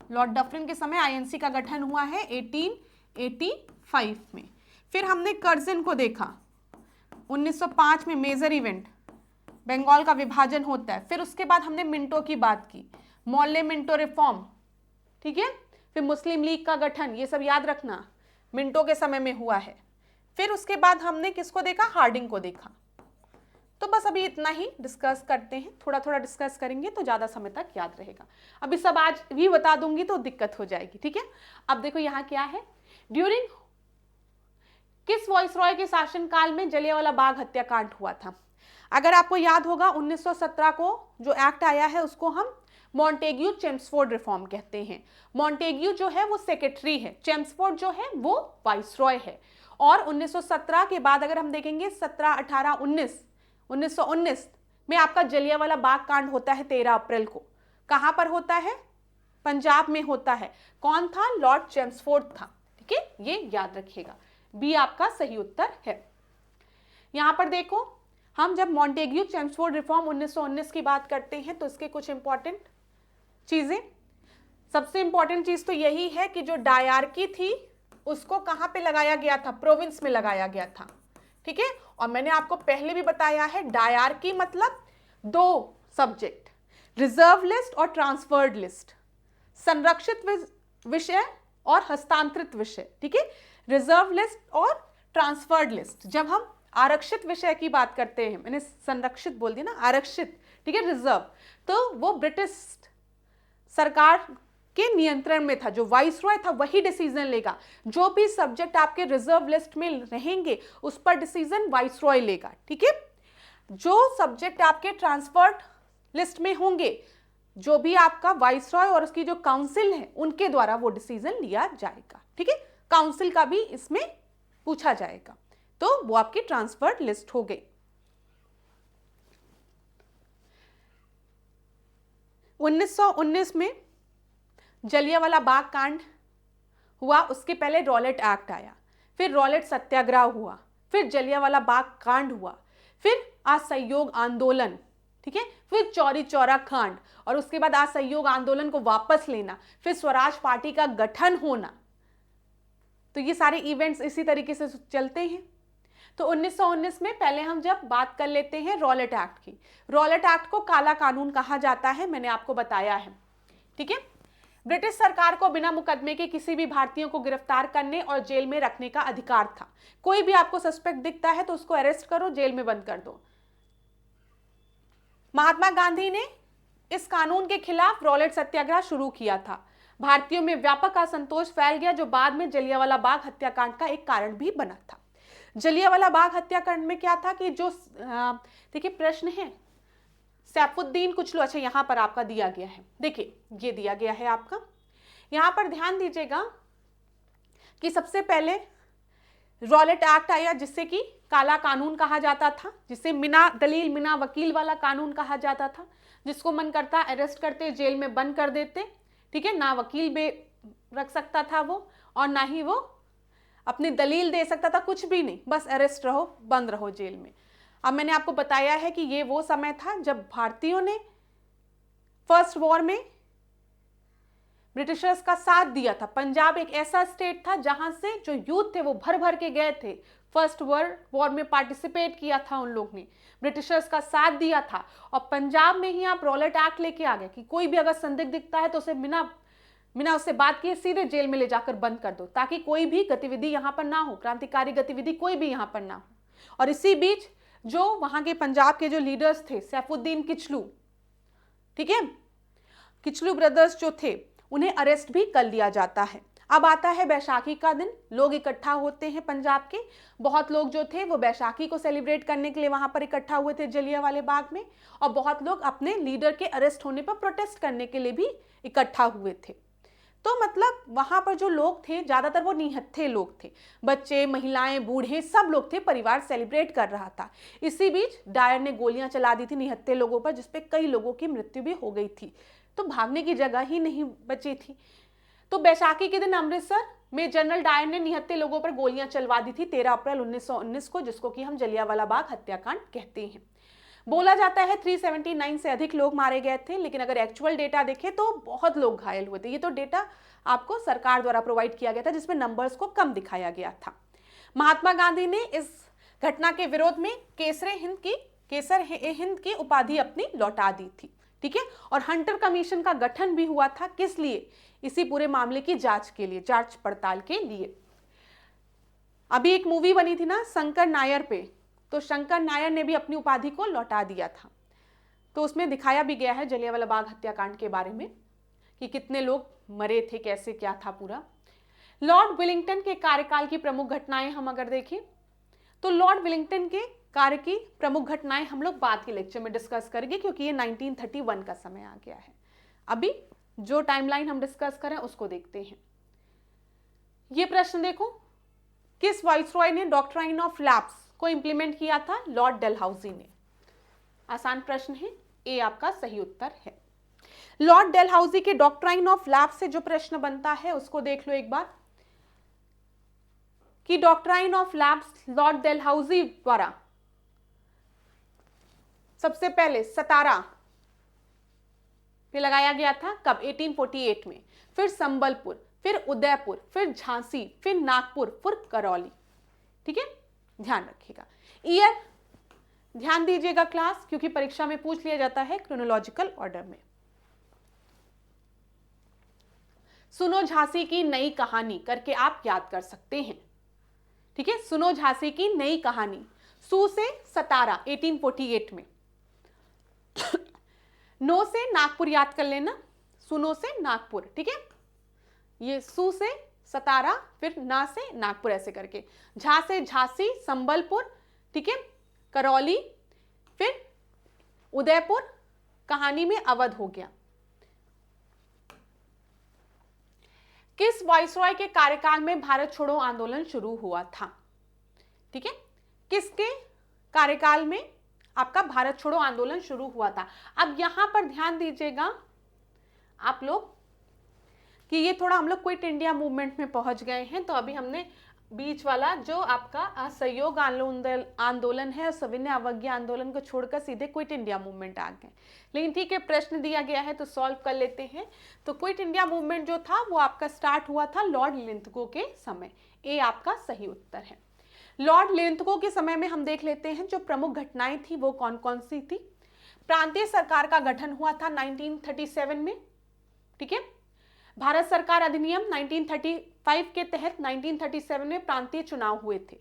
लॉर्ड डफरिन के समय आईएनसी का गठन हुआ है 1885 में। फिर हमने कर्जन को देखा, 1905 में मेजर इवेंट, बंगाल का विभाजन होता है। फिर उसके बाद हमने मिंटो की बात की, मोहल्ले मिंटो रिफॉर्म। ठीक है, फिर मुस्लिम लीग का गठन, ये सब याद रखना मिंटो के समय में हुआ है। फिर उसके बाद हमने किसको देखा, हार्डिंग को देखा। तो बस अभी इतना ही डिस्कस करते हैं, थोड़ा थोड़ा डिस्कस करेंगे तो ज्यादा समय तक याद रहेगा। अभी सब आज भी बता दूंगी तो दिक्कत हो जाएगी। ठीक है, अब देखो यहाँ क्या है, ड्यूरिंग किस वॉइसरॉय के शासनकाल में जलियांवाला बाग हत्याकांड हुआ था। अगर आपको याद होगा 1917 को जो एक्ट आया है उसको हम मॉन्टेग्यू चेम्सफोर्ड रिफॉर्म कहते हैं। मॉन्टेग्यू जो है वो सेक्रेटरी है, चेम्सफोर्ड जो है वो वाइसरॉय है। और 1917 के बाद अगर हम देखेंगे 17, 18, 19 1919 में आपका जलियांवाला बाग कांड होता है 13 अप्रैल को। कहां पर होता है? पंजाब में होता है। कौन था? लॉर्ड चेम्सफोर्ड था। ठीक है, ये याद रखिएगा। बी आपका सही उत्तर है। यहां पर देखो, हम जब मॉन्टेग्यू चेम्सफोर्ड रिफॉर्म 1919 की बात करते हैं तो इसके कुछ इंपॉर्टेंट चीजें, सबसे इंपॉर्टेंट चीज तो यही है कि जो डायरकी थी उसको कहां पे लगाया गया था? प्रोविंस में लगाया गया था। ठीक है, और मैंने आपको पहले भी बताया है डायरकी मतलब दो सब्जेक्ट, रिजर्व लिस्ट और ट्रांसफर्ड लिस्ट, संरक्षित विषय और हस्तांतरित विषय। ठीक है, रिजर्व लिस्ट और ट्रांसफर्ड लिस्ट। जब हम आरक्षित विषय की बात करते हैं, मैंने संरक्षित बोल दिया ना, आरक्षित, ठीक है, रिजर्व, तो वो ब्रिटिश सरकार के नियंत्रण में था। जो वाइसरॉय था वही डिसीजन लेगा। जो भी सब्जेक्ट आपके रिजर्व लिस्ट में रहेंगे उस पर डिसीजन वाइसरॉय लेगा। ठीक है, जो सब्जेक्ट आपके ट्रांसफर्ड लिस्ट में होंगे, जो भी आपका वाइसरॉय और उसकी जो काउंसिल है उनके द्वारा वो डिसीजन लिया जाएगा। ठीक है, काउंसिल का भी इसमें पूछा जाएगा, तो वो आपकी ट्रांसफर्ड लिस्ट हो गई। 1919 में जलियांवाला बाग कांड हुआ, उसके पहले रॉलेट एक्ट आया, फिर रॉलेट सत्याग्रह हुआ, फिर जलियांवाला बाग कांड हुआ, फिर असहयोग आंदोलन, ठीक है, फिर चौरी चौरा कांड, और उसके बाद असहयोग आंदोलन को वापस लेना, फिर स्वराज पार्टी का गठन होना। तो ये सारे इवेंट्स इसी तरीके से चलते हैं। तो 1919 में पहले हम जब बात कर लेते हैं रॉलेट एक्ट की। रॉलेट एक्ट को काला कानून कहा जाता है, मैंने आपको बताया है। ठीक है, ब्रिटिश सरकार को बिना मुकदमे के किसी भी भारतीयों को गिरफ्तार करने और जेल में रखने का अधिकार था। कोई भी आपको सस्पेक्ट दिखता है तो उसको अरेस्ट करो, जेल में बंद कर दो। महात्मा गांधी ने इस कानून के खिलाफ रॉलेट सत्याग्रह शुरू किया था। भारतीयों में व्यापक असंतोष फैल गया, जो बाद में जलियांवाला बाग हत्याकांड का एक कारण भी बना था। जलियांवाला बाग हत्याकांड में क्या था कि जो देखिए प्रश्न है, सैफुद्दीन कुचलू, अच्छा यहां पर आपका दिया गया है, देखिए ये दिया गया है आपका, यहां पर ध्यान दीजिएगा कि सबसे पहले रॉलेट एक्ट आया जिससे कि काला कानून कहा जाता था, जिसे बिना दलील बिना वकील वाला कानून कहा जाता था, जिसको मन करता अरेस्ट करते, जेल में बंद कर देते। ठीक है, ना वकील बे रख सकता था वो, और ना ही वो अपनी दलील दे सकता था, कुछ भी नहीं, बस अरेस्ट रहो, बंद रहो जेल में। अब मैंने आपको बताया है कि ये वो समय था जब भारतीयों ने फर्स्ट वॉर में ब्रिटिशर्स का साथ दिया था। पंजाब एक ऐसा स्टेट था जहां से जो यूथ थे वो भर भर के गए थे, फर्स्ट वर्ल्ड वॉर में पार्टिसिपेट किया था उन लोग ने, ब्रिटिशर्स का साथ दिया था। और पंजाब में ही आप रॉलेट एक्ट लेके आ गए कि कोई भी अगर संदिग्ध दिखता है तो उसे बिना उससे बात किए सीधे जेल में ले जाकर बंद कर दो, ताकि कोई भी गतिविधि यहां पर ना हो, क्रांतिकारी गतिविधि कोई भी यहां पर ना हो। और इसी बीच जो वहां के पंजाब के जो लीडर्स थे, सैफुद्दीन किचलू, ठीक है, किचलू ब्रदर्स जो थे, उन्हें अरेस्ट भी कर लिया जाता है। अब आता है बैसाखी का दिन, लोग इकट्ठा होते हैं पंजाब के, बहुत लोग जो थे वो बैसाखी को सेलिब्रेट करने के लिए वहां पर इकट्ठा हुए थे जलियांवाले बाग में, और बहुत लोग अपने लीडर के अरेस्ट होने पर प्रोटेस्ट करने के लिए भी इकट्ठा हुए थे। तो मतलब वहां पर जो लोग थे ज्यादातर वो निहत्थे लोग थे, बच्चे, महिलाएं, बूढ़े, सब लोग थे, परिवार सेलिब्रेट कर रहा था। इसी बीच डायर ने गोलियां चला दी थी निहत्थे लोगों पर, जिसपे कई लोगों की मृत्यु भी हो गई थी, तो भागने की जगह ही नहीं बची थी। तो बैसाखी के दिन अमृतसर में जनरल डायर ने निहत्थे लोगों पर गोलियां चलवा दी थी 13 अप्रैल 1919 को, जिसको कि हम जलियांवाला बाग हत्याकांड कहते हैं। बोला जाता है 379 से अधिक लोग मारे गए थे, लेकिन अगर एक्चुअल डेटा देखें तो बहुत लोग घायल हुए थे। ये तो डेटा आपको सरकार द्वारा प्रोवाइड किया गया था, जिसमें नंबर्स को कम दिखाया गया था। महात्मा गांधी ने इस घटना के विरोध में केसर हिंद की उपाधि अपनी लौटा दी थी। ठीक है, और हंटर कमीशन का गठन भी हुआ था, किस लिए? इसी पूरे मामले की जांच के लिए, जांच पड़ताल के लिए। अभी एक मूवी बनी थी ना शंकर नायर पे, तो शंकर नायर ने भी अपनी उपाधि को लौटा दिया था। तो उसमें दिखाया भी गया है जलियांवाला बाग हत्याकांड के बारे में कि कितने लोग मरे थे, कैसे क्या था पूरा। लॉर्ड विलिंगटन के कार्यकाल की प्रमुख घटनाएं हम अगर देखें तो लॉर्ड विलिंगटन के कार्य की प्रमुख घटनाएं हम लोग बाद के लेक्चर में डिस्कस करेंगे, क्योंकि ये 1931 का समय आ गया है। अभी जो टाइमलाइन हम डिस्कस करें उसको देखते हैं। ये प्रश्न देखो, किस वाइसरॉय ने डॉक्ट्राइन ऑफ लैप्स को इंप्लीमेंट किया था? लॉर्ड डलहौजी ने। आसान प्रश्न है, ए आपका सही उत्तर है। लॉर्ड डेलहाउसी के डॉक्ट्राइन ऑफ लैप्स से जो प्रश्न बनता है उसको देख लो एक बार, कि doctrine of lapse Lord Dalhousie द्वारा सबसे पहले सतारा पे लगाया गया था, कब? 1848 में। फिर संबलपुर, फिर उदयपुर, फिर झांसी, फिर नागपुर, फिर करौली। ठीक है, ध्यान रखिएगा। ईयर ध्यान दीजिएगा क्लास, क्योंकि परीक्षा में पूछ लिया जाता है क्रोनोलॉजिकल ऑर्डर में। सुनो झांसी की नई कहानी करके आप याद कर सकते हैं। ठीक है, सुनो झांसी की नई कहानी, सू से सतारा 1848 में, नो से नागपुर याद कर लेना, सुनो से नागपुर। ठीक है, ये सू से सतारा, फिर ना से नागपुर, ऐसे करके। झा से झांसी, संबलपुर, ठीक है, करौली, फिर उदयपुर, कहानी में अवध हो गया। किस वाइसरॉय के कार्यकाल में भारत छोड़ो आंदोलन शुरू हुआ था? ठीक है, किसके कार्यकाल में आपका भारत छोड़ो आंदोलन शुरू हुआ था? अब यहां पर ध्यान दीजिएगा आप लोग कि ये थोड़ा हम लोग क्विट इंडिया मूवमेंट में पहुंच गए हैं, तो अभी हमने बीच वाला जो आपका असहयोग आंदोलन है, सविनय अवज्ञा आंदोलन को छोड़कर सीधे क्विट इंडिया मूवमेंट आ गए। लेकिन ठीक है, प्रश्न दिया गया है तो सॉल्व कर लेते हैं। तो क्विट इंडिया मूवमेंट जो था वो आपका स्टार्ट हुआ था लॉर्ड लिंथगो के समय। ए आपका सही उत्तर है। लॉर्ड लिंथगो के समय में हम देख लेते हैं जो प्रमुख घटनाएं थी वो कौन कौन सी थी। प्रांतीय सरकार का गठन हुआ था 1937 में। ठीक है, भारत सरकार अधिनियम 1935 के तहत 1937 में प्रांतीय चुनाव हुए थे।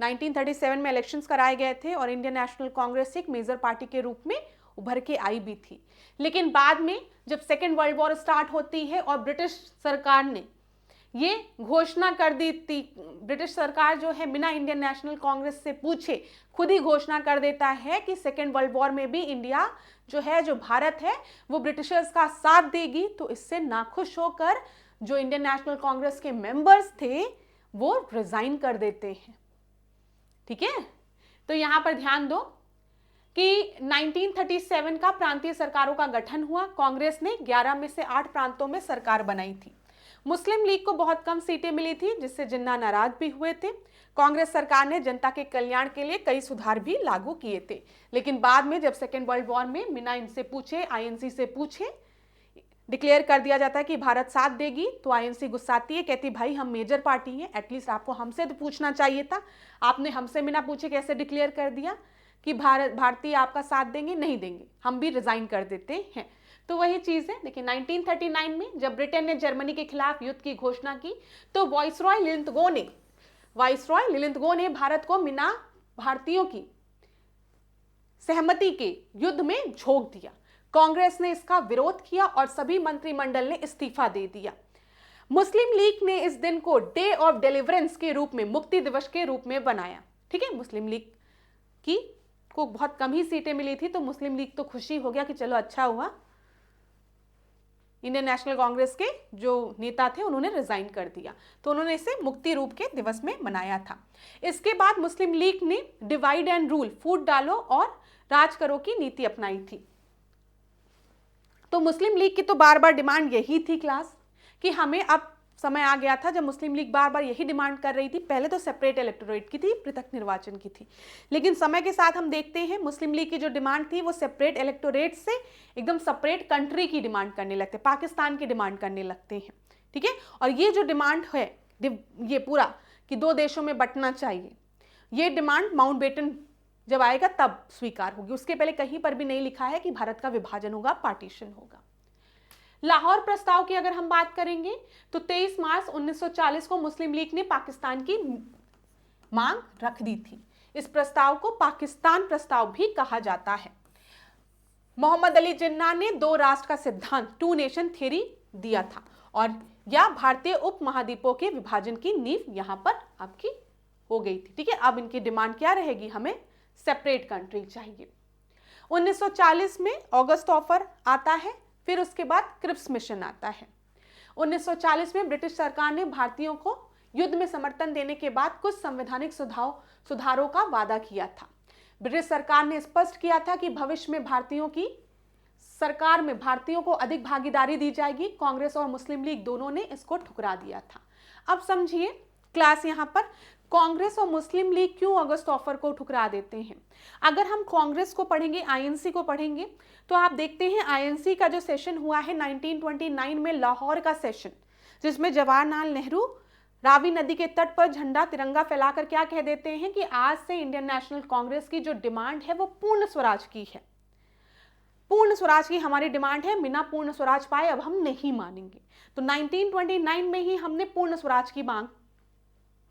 1937 में इलेक्शंस कराए गए थे और इंडियन नेशनल कांग्रेस एक मेजर पार्टी के रूप में उभर के आई भी थी। लेकिन बाद में जब सेकेंड वर्ल्ड वॉर स्टार्ट होती है और ब्रिटिश सरकार ने ये घोषणा कर दी थी, ब्रिटिश सरकार जो है बिना इंडियन नेशनल कांग्रेस से पूछे खुद ही घोषणा कर देता है कि सेकेंड वर्ल्ड वॉर में भी इंडिया जो है, जो भारत है, वो ब्रिटिशर्स का साथ देगी। तो इससे नाखुश होकर जो इंडियन नेशनल कांग्रेस के मेंबर्स थे वो रिजाइन कर देते हैं। ठीक है, तो यहां पर ध्यान दो कि 1937 का प्रांतीय सरकारों का गठन हुआ। कांग्रेस ने 11 में से 8 प्रांतों में सरकार बनाई थी। मुस्लिम लीग को बहुत कम सीटें मिली थी, जिससे जिन्ना नाराज भी हुए थे। कांग्रेस सरकार ने जनता के कल्याण के लिए कई सुधार भी लागू किए थे। लेकिन बाद में जब सेकेंड वर्ल्ड वॉर में बिना इनसे पूछे, आईएनसी से पूछे, डिक्लेयर कर दिया जाता है कि भारत साथ देगी, तो आईएनसी गुस्साती है, कहती भाई हम मेजर पार्टी हैं, एटलीस्ट आपको हमसे तो पूछना चाहिए था, आपने हमसे बिना पूछे कैसे डिक्लेयर कर दिया कि भारतीय आपका साथ देंगे? नहीं देंगे, हम भी रिजाइन कर देते हैं। तो वही चीज है। देखिए 1939 में जब ब्रिटेन ने जर्मनी के खिलाफ युद्ध की घोषणा की तो वाइसरॉय लिलिंथगो ने भारत को बिना भारतीयों की सहमति के युद्ध में झोंक दिया। कांग्रेस ने इसका विरोध किया और सभी मंत्रिमंडल ने इस्तीफा दे दिया। मुस्लिम लीग ने इस दिन को डे ऑफ डिलीवरेंस के रूप में, मुक्ति दिवस के रूप में बनाया। ठीक है, मुस्लिम लीग की को बहुत कम ही सीटें मिली थी, तो मुस्लिम लीग तो खुशी हो गया कि चलो अच्छा हुआ, इंडियन नेशनल कांग्रेस के जो नेता थे उन्होंने रिजाइन कर दिया, तो उन्होंने इसे मुक्ति रूप के दिवस में मनाया था। इसके बाद मुस्लिम लीग ने डिवाइड एंड रूल, फूट डालो और राज करो की नीति अपनाई थी। तो मुस्लिम लीग की तो बार बार डिमांड यही थी क्लास कि हमें, अब समय आ गया था जब मुस्लिम लीग बार बार यही डिमांड कर रही थी। पहले तो सेपरेट इलेक्टोरेट की थी, पृथक निर्वाचन की थी, लेकिन समय के साथ हम देखते हैं मुस्लिम लीग की जो डिमांड थी वो सेपरेट इलेक्टोरेट से एकदम सेपरेट कंट्री की डिमांड करने लगते, पाकिस्तान की डिमांड करने लगते हैं। ठीक है, और ये जो डिमांड है, ये पूरा कि 2 देशों में बंटना चाहिए, ये डिमांड माउंटबेटन जब आएगा तब स्वीकार होगी। उसके पहले कहीं पर भी नहीं लिखा है कि भारत का विभाजन होगा, पार्टीशन होगा। लाहौर प्रस्ताव की अगर हम बात करेंगे तो 23 मार्च 1940 को मुस्लिम लीग ने पाकिस्तान की मांग रख दी थी। इस प्रस्ताव को पाकिस्तान प्रस्ताव भी कहा जाता है। मोहम्मद अली जिन्ना ने 2 राष्ट्र का सिद्धांत, 2 नेशन थ्योरी दिया था और यह भारतीय उपमहाद्वीपों के विभाजन की नींव यहां पर आपकी हो गई थी। ठीक है, अब इनकी डिमांड क्या रहेगी? हमें सेपरेट कंट्री चाहिए। 1940 में ऑगस्ट ऑफर आता है, फिर उसके बाद क्रिप्स मिशन आता है। 1940 में ब्रिटिश सरकार ने भारतीयों को युद्ध में समर्थन देने के बाद कुछ संवैधानिक सुधारों का वादा किया था। ब्रिटिश सरकार ने स्पष्ट किया था कि भविष्य में भारतीयों की सरकार में भारतीयों को अधिक भागीदारी दी जाएगी। कांग्रेस और मुस्लिम लीग दोनों ने इसको ठुकरा दिया था। अब समझिए क्लास, यहां पर कांग्रेस और मुस्लिम लीग क्यों अगस्त ऑफर को ठुकरा देते हैं। अगर हम कांग्रेस को पढ़ेंगे, आईएनसी को पढ़ेंगे, तो आप देखते हैं आईएनसी का जो सेशन हुआ है 1929 में, लाहौर का सेशन, जिसमें जवाहरलाल नेहरू रावी नदी के तट पर झंडा तिरंगा फैलाकर क्या कह देते हैं कि आज से इंडियन नेशनल कांग्रेस की जो डिमांड है वो पूर्ण स्वराज की है। पूर्ण स्वराज की हमारी डिमांड है, बिना पूर्ण स्वराज पाए अब हम नहीं मानेंगे। तो 1929 में ही हमने पूर्ण स्वराज की मांग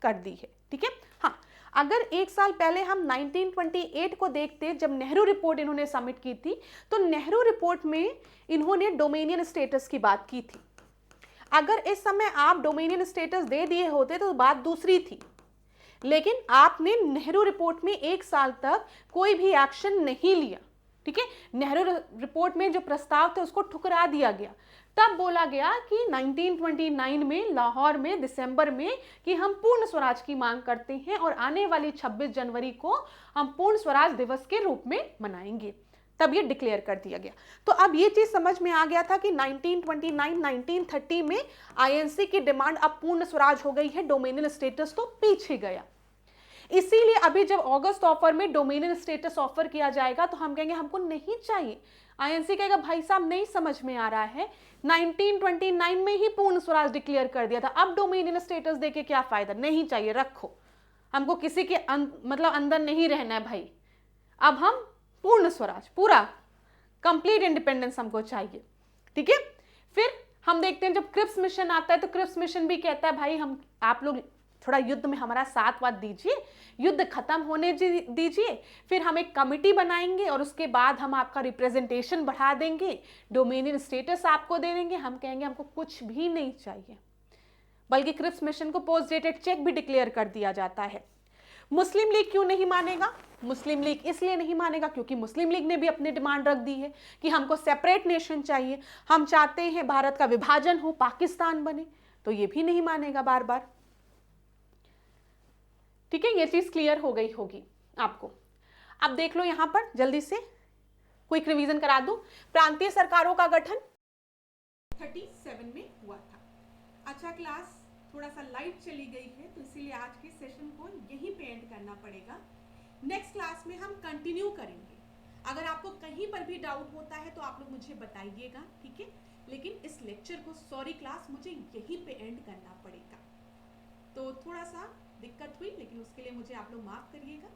कर दी है। ठीक है। हाँ, अगर एक साल पहले हम 1928 को देखते, जब नेहरू रिपोर्ट इन्होंने सबमिट की थी, तो नेहरू रिपोर्ट में इन्होंने डोमेनियन स्टेटस की बात की थी। अगर इस समय आप डोमेनियन स्टेटस दे दिए होते तो बात दूसरी थी, लेकिन आपने नेहरू रिपोर्ट में एक साल तक कोई भी एक्शन नहीं लिया। ठीक है। नेहरू रिपोर्ट में जो प्रस्ताव थे उसको ठुकरा दिया गया। तब बोला गया कि 1929 में लाहौर में दिसंबर में कि हम पूर्ण स्वराज की मांग करते हैं और आने वाली 26 जनवरी को हम पूर्ण स्वराज दिवस के रूप में मनाएंगे। तब ये डिक्लेयर कर दिया गया। तो अब ये चीज समझ में आ गया था कि 1929 1930 में आईएनसी की डिमांड अब पूर्ण स्वराज हो गई है, डोमेनियन स्टेटस तो पीछे गया। इसीलिए अभी जब अगस्त ऑफर में डोमेनियन स्टेटस ऑफर किया जाएगा तो हम कहेंगे हमको नहीं चाहिए। आईएनसी कहेगा भाई साहब नहीं समझ में आ रहा है, 1929 में ही पूर्ण स्वराज डिक्लेयर कर दिया था, अब डोमेनियन स्टेटस देके क्या फायदा, नहीं चाहिए, रखो, हमको किसी के मतलब अंदर नहीं रहना है भाई, अब हम पूर्ण स्वराज, पूरा कंप्लीट इंडिपेंडेंस हमको चाहिए। ठीक है। फिर हम देखते हैं जब क्रिप्स मिशन आता है तो क्रिप्स मिशन भी कहता है भाई हम, आप लोग थोड़ा युद्ध में हमारा साथ वाथ दीजिए, युद्ध खत्म होने दीजिए, फिर हम एक कमिटी बनाएंगे और उसके बाद हम आपका रिप्रेजेंटेशन बढ़ा देंगे, डोमेनियन स्टेटस आपको दे देंगे। हम कहेंगे हमको कुछ भी नहीं चाहिए, बल्कि क्रिप्स मिशन को पोस्ट डेटेड चेक भी डिक्लेयर कर दिया जाता है। मुस्लिम लीग क्यों नहीं मानेगा? मुस्लिम लीग इसलिए नहीं मानेगा क्योंकि मुस्लिम लीग ने भी अपनी डिमांड रख दी है कि हमको सेपरेट नेशन चाहिए, हम चाहते हैं भारत का विभाजन हो, पाकिस्तान बने, तो ये भी नहीं मानेगा बार बार। ठीक है, ये चीज क्लियर हो गई होगी आपको। अब देख लो यहां पर जल्दी से क्विक रिवीजन करा दूं। प्रांतीय सरकारों का गठन 37 में हुआ था। अच्छा क्लास, थोड़ा सा लाइट चली गई है तो इसीलिए आज के सेशन को यहीं पे एंड करना पड़ेगा। नेक्स्ट क्लास में हम कंटिन्यू करेंगे। अगर आपको कहीं पर भी डाउट होता है तो आप लोग मुझे बताइएगा। ठीक है, लेकिन इस लेक्चर को, सॉरी क्लास, मुझे यहीं पे एंड करना पड़ेगा। तो थोड़ा सा दिक्कत हुई, लेकिन उसके लिए मुझे आप लोग माफ करिएगा।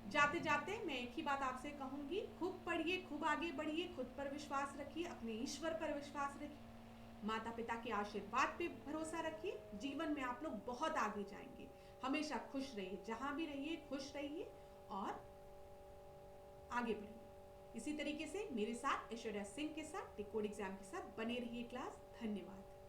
जाते जाते मैं एक ही बात आपसे कहूंगी, खूब पढ़िए, खूब आगे बढ़िए, खुद पर विश्वास रखिए, अपने ईश्वर पर विश्वास रखिए, माता पिता के आशीर्वाद पे भरोसा रखिए। जीवन में आप लोग बहुत आगे जाएंगे। हमेशा खुश रहिए, जहां भी रहिए खुश रहिए और आगे बढ़िए। इसी तरीके से मेरे साथ ऐश्वर्या सिंह के साथ, डिकोड एग्जाम के साथ बने रहिए क्लास। धन्यवाद।